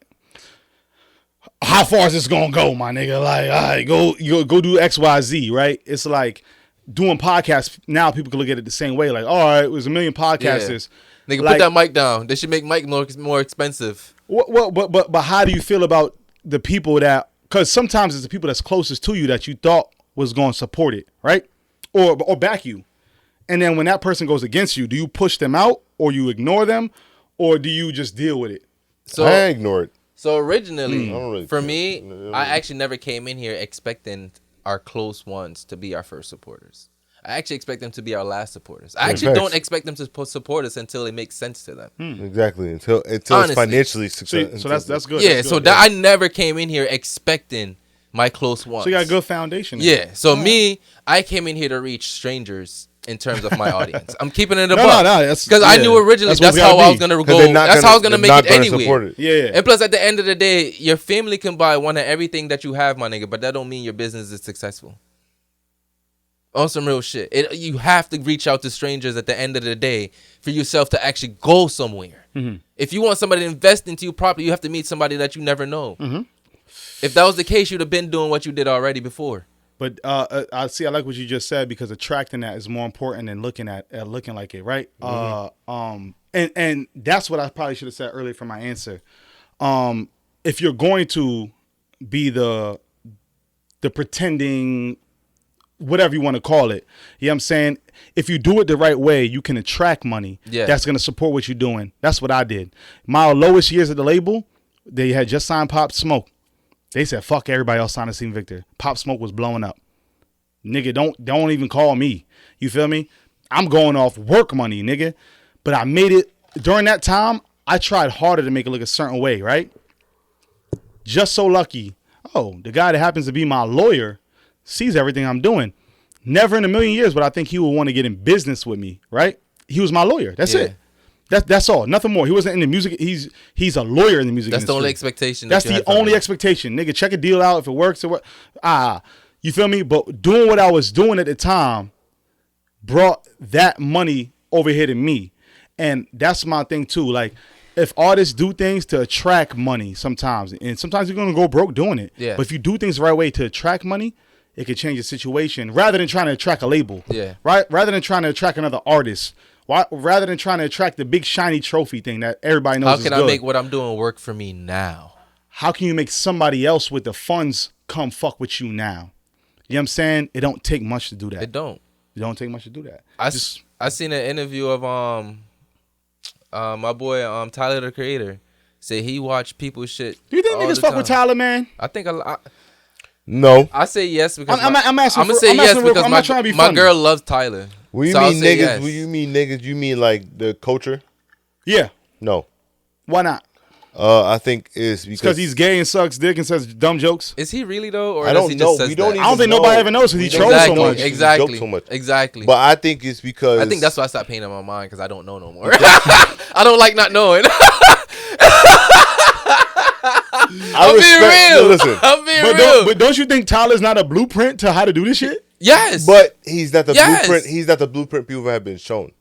how far is this going to go, my nigga? Like, all right, go do X, Y, Z, right? It's like doing podcasts, now people can look at it the same way, like, all right, it was a million podcasters. nigga, like, put that mic down. They should make mic more expensive. Well, but how do you feel about the people that, because sometimes it's the people that's closest to you that you thought was going to support it, right? Or back you. And then when that person goes against you, do you push them out or you ignore them or do you just deal with it? So I ignore it. So originally, don't really for care. me, I actually never came in here expecting our close ones to be our first supporters. I actually expect them to be our last supporters. I actually facts. don't expect them to support us until it makes sense to them. Exactly. Until Honestly. it's financially successful. So that's good. Yeah, That's so good. that I never came in here expecting my close ones. So you got a good foundation. there. Yeah, so me, I came in here to reach strangers in terms of my audience. I'm keeping it a No, buck. that's- because I yeah, knew originally that's what that's it's how gotta I was be. gonna 'Cause go. they're not That's how I was gonna- gonna make they're it not gonna anyway. support it. Yeah. And plus, at the end of the day, your family can buy one of everything that you have, my nigga, but that don't mean your business is successful. On some real shit. You have to reach out to strangers at the end of the day for yourself to actually go somewhere. If you want somebody to invest into you properly, you have to meet somebody that you never know. If that was the case, you'd have been doing what you did already before. But I like what you just said because attracting that is more important than looking like it, right? And that's what I probably should have said earlier for my answer. If you're going to be the pretending, whatever you want to call it, you know what I'm saying? If you do it the right way, you can attract money. Yeah. That's going to support what you're doing. That's what I did. My lowest years at the label, they had just signed Pop Smoke. They said, fuck everybody else signed to Team Victor. Pop Smoke was blowing up. Nigga, don't even call me. You feel me? I'm going off work money, nigga. But I made it. During that time, I tried harder to make it look a certain way, right? Just so lucky. Oh, the guy that happens to be my lawyer sees everything I'm doing. Never in a million years would I think he would want to get in business with me, right? He was my lawyer. That's it. That's all. Nothing more. He wasn't in the music. He's a lawyer in the music industry. That's the only expectation. That's the only expectation. Nigga, check a deal out if it works or what. You feel me? But doing what I was doing at the time brought that money over here to me. And that's my thing too. Like, if artists do things to attract money sometimes, and sometimes you're going to go broke doing it. Yeah. But if you do things the right way to attract money, it could change the situation rather than trying to attract a label. Yeah. Right? Rather than trying to attract another artist. Rather than trying to attract the big shiny trophy thing that everybody knows is good. How can I make what I'm doing work for me now? How can you make somebody else with the funds come fuck with you now? You know what I'm saying? It don't take much to do that. It don't. It don't take much to do that. I seen an interview of my boy Tyler the Creator. Say he watched people's shit. Do you think niggas fuck with Tyler, man? I think No. I say yes because I'm asking. I'm gonna say yes because I'm not trying to be my funny. girl loves Tyler. When you So I'll mean say niggas, yes. when you mean niggas, you mean like the culture? Yeah. No. Why not? I think it's Because he's gay and sucks dick and says dumb jokes. Is he really though, or I does don't he know. just says We don't that? I don't think nobody ever knows because he trolls so much. Exactly. Joke so much. Exactly. But I think it's because I think that's why I stopped paying in my mind because I don't know no more. I don't like not knowing. I'm being real. Listen, I'm being real. But don't you think Tyler's not a blueprint to how to do this shit? Yes. but he's not the Yes. blueprint. He's not the blueprint people have been shown.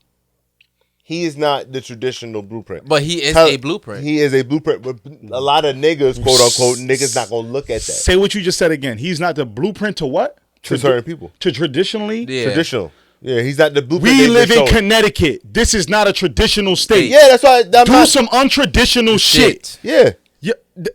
He is not the traditional blueprint. But he is Tyler- a blueprint. He is a blueprint. But a lot of niggas, quote unquote, niggas not gonna look at that. Say what you just said again. He's not the blueprint to what? To certain people. To traditionally? Yeah. Traditional. Yeah, he's not the blueprint. We they've live been in shown. Connecticut. This is not a traditional state. Yeah, that's why. Do some untraditional shit. Yeah. Yeah,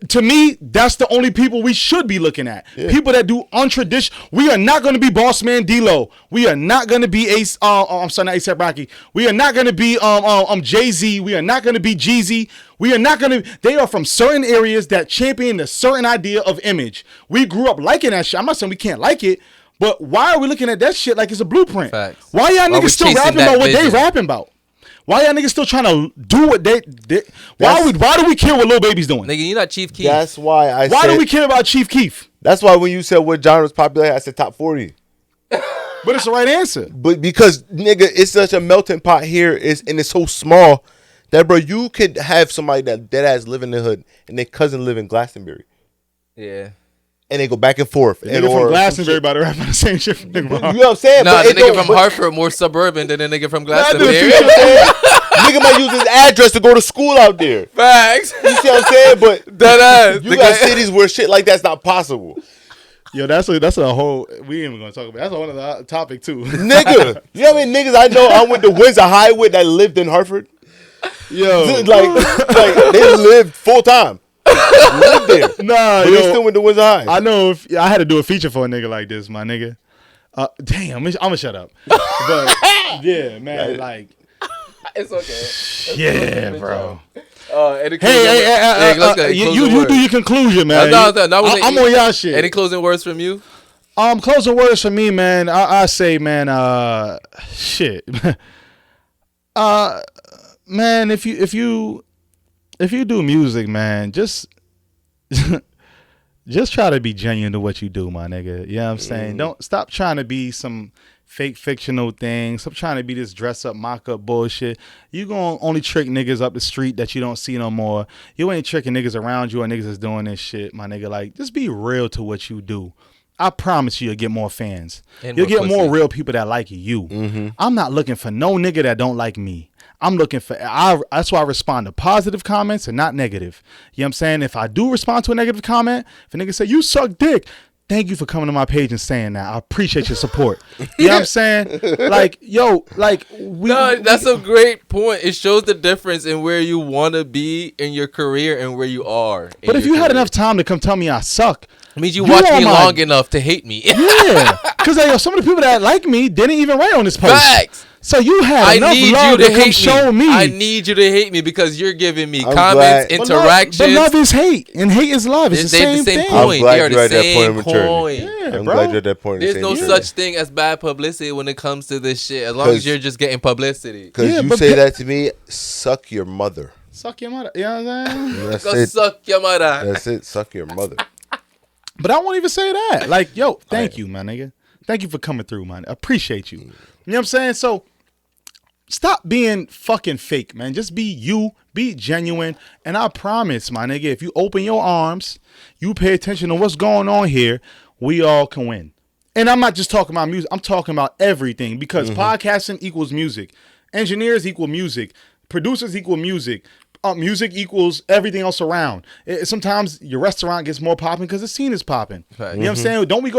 to me, that's the only people we should be looking at. Yeah. People that do untraditional. We are not going to be Boss Man D-Lo. We are not going to be Ace. I'm sorry, not A$AP Rocky. We are not going to be Jay-Z. We are not going to be Jeezy. We are not going to. They are from certain areas that champion a certain idea of image. We grew up liking that shit. I'm not saying we can't like it, but why are we looking at that shit like it's a blueprint? Facts. Why y'all Why we niggas still chasing rapping that about what they vision? rapping about? Why y'all niggas still trying to do what they why do we care what Lil Baby's doing? Nigga, you not Chief Keef. That's why I Why said. do we care about Chief Keef? That's why when you said what genre's popular, I said top 40. But it's the right answer. But because nigga, it's such a melting pot here, and it's so small that bro, you could have somebody that dead ass live in the hood and their cousin live in Glastonbury, Yeah. and they go back and forth. The nigga from Glastonbury about to rap on the same shit from You nigga. know what I'm saying? Nah, But the it nigga don't- from but- Hartford more suburban than the nigga from Nah, dude, Glastonbury. you know what I'm saying? Nigga might use his address to go to school out there. Facts. You see what I'm saying? But That ass. you got cities where shit like that's not possible. Yo, that's a whole. We ain't even gonna talk about. That's a whole other topic too. Nigga, you know how many niggas I know I went to Windsor High with that lived in Hartford? Yo, Like they lived full time. Lived there. nah, But yo, they still went to Windsor High. I know if I had to do a feature for a nigga like this, my nigga. Damn, I'm gonna shut up. But yeah, man, like, It's okay. yeah, bro. Hey, You do your conclusion, man. I'm on y'all shit. Any closing words from you? Closing words for me, man. I say, man, shit. Man, if you do music, man, just try to be genuine to what you do, my nigga. You know what I'm saying? Don't stop trying to be some fake fictional thing. Stop trying to be this dress up, mock up bullshit. You gonna only trick niggas up the street that you don't see no more. You ain't tricking niggas around you or niggas that's doing this shit, my nigga. Like, just be real to what you do. I promise you'll get more fans. And You'll get more pussy. real people that like you. I'm not looking for no nigga that don't like me. I'm looking for, that's why I respond to positive comments and not negative. You know what I'm saying? If I do respond to a negative comment, if a nigga say, you suck dick, thank you for coming to my page and saying that. I appreciate your support. You know what I'm saying? Like, yo, like, That's a great point. It shows the difference in where you want to be in your career and where you are. But if you had enough time to come tell me I suck, it means you watched on me my- long enough to hate me. yeah. Because some of the people that like me didn't even write on this post. Facts. So you had I enough need love you to come hate show me. I need you to hate me because you're giving me I'm comments, glad. interactions. But love is hate, and hate is love. It's the They're same thing. I'm coin. glad They are you're the at that point of same maturity. coin. Yeah, I'm bro. glad you're at that point. There's of no saying such thing as bad publicity when it comes to this shit. As long as you're just getting publicity. Because Yeah, you but say that to me, suck your mother. Suck your mother. You know what I'm saying? That's Go it. suck your mother. That's it. Suck your mother. But I won't even say that. Like, yo, thank you, my nigga. Thank you for coming through, man. Appreciate you. You know what I'm saying? So stop being fucking fake, man. Just be you, be genuine. And I promise, my nigga, if you open your arms, you pay attention to what's going on here, we all can win. And I'm not just talking about music. I'm talking about everything because podcasting equals music. Engineers equal music. Producers equal music. Music equals everything else around. Sometimes your restaurant gets more popping because the scene is popping. Fact. You know what I'm saying? Don't we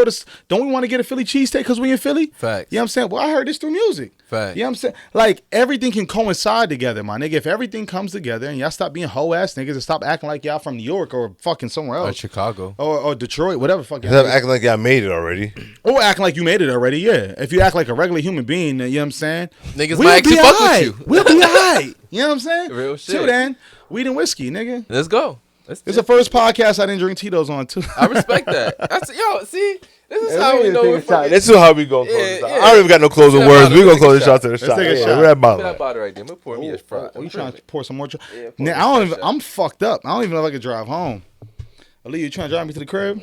want to get a Philly cheesesteak because we in Philly? Facts. You know what I'm saying? Well, I heard this through music. Fact. You know what I'm saying? Like, everything can coincide together, my nigga. If everything comes together and y'all stop being hoe-ass niggas and stop acting like y'all from New York or fucking somewhere Or else. Chicago. Or Detroit, whatever fuck y'all Stop niggas- acting like y'all made it already. Or acting like you made it already, yeah. If you act like a regular human being, then, you know what I'm saying? Niggas might actually fuck with alright. you. We'll be alright. You know what I'm saying? Real shit. Till then, weed and whiskey, nigga. Let's go. It's the first podcast I didn't drink Tito's on, too. I respect that. That's see. This is how we know we're fucking. This is how we gonna close Yeah, this out. yeah. I don't even got no closing Let's words. take a We gonna shot. close this out to the Let's shot. take a Yeah, shot. we're at Put bottle. that bottle right there. I'm gonna pour me a shot. You trying to pour some more? Yeah, pour Now, me I don't some even, shot. I'm fucked up. I don't even know if I can drive home. Ali, you trying to drive me to the crib?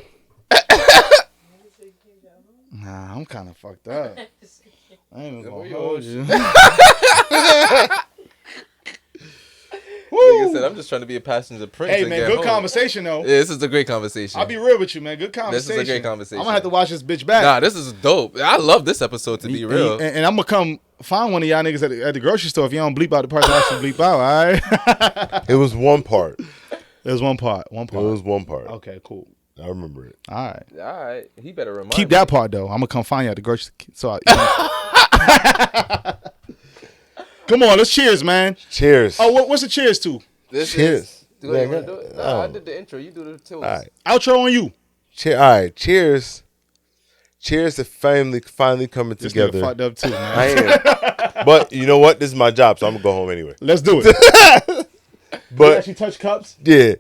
Nah, I'm kind of fucked up. I ain't even gonna hold you. Like I said, I'm just trying to be a passenger prince. Hey, and man, get good home. conversation, though. Yeah, this is a great conversation. I'll be real with you, man. Good This conversation. is a great conversation. I'm going to have to watch this bitch back. Nah, this is dope. I love this episode, to be real. And I'm going to come find one of y'all niggas at the grocery store if you don't bleep out the parts I should bleep out, all right? It was one part. There's one part. One It part. was one part. Okay, cool. I remember it. All right. All right, he better remind Keep me. that part, though. I'm going to come find you at the grocery store. Come on, let's cheers, man. Cheers. Oh, what's the cheers to? This Cheers. is. Do you wanna Yeah, do it? yeah. Nah, I did the intro. You do the two. All right. Outro on you. All right. Cheers. Cheers to family finally coming This together. nigga fucked up, too, man. I am. But you know what? This is my job, so I'm gonna go home anyway. Let's do it. You But actually touch cups? yeah.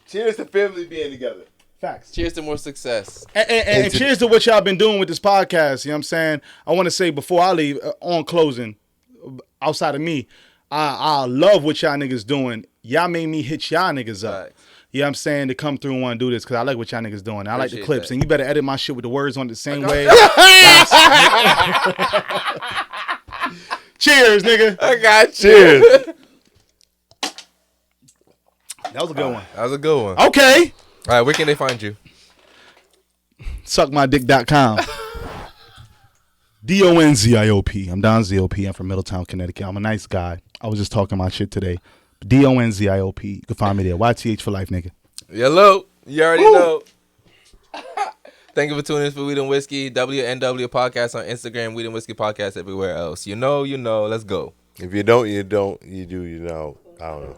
Cheers to family being together. Facts. Cheers to more success. And cheers to what y'all been doing with this podcast. You know what I'm saying? I want to say before I leave, on closing, outside of me, I love what y'all niggas doing. Y'all made me hit y'all niggas up. Facts. You know what I'm saying? To come through and want to do this because I like what y'all niggas doing. I like the Appreciate clips. that. And you better edit my shit with the words on it the same way. Cheers, nigga. I got you. Cheers. That was a good one. That was a good one. Okay. All right, where can they find you? Suckmydick.com. Donzio P. I'm Don Zio P. I'm from Middletown, Connecticut. I'm a nice guy. I was just talking my shit today. Donzio P. You can find me there. YTH for life, nigga. Hello. You already know. Thank you for tuning in for Weed and Whiskey. WNW Podcast on Instagram. Weed and Whiskey Podcast everywhere else. You know. Let's go. If you don't, you don't. You do, you know. I don't know.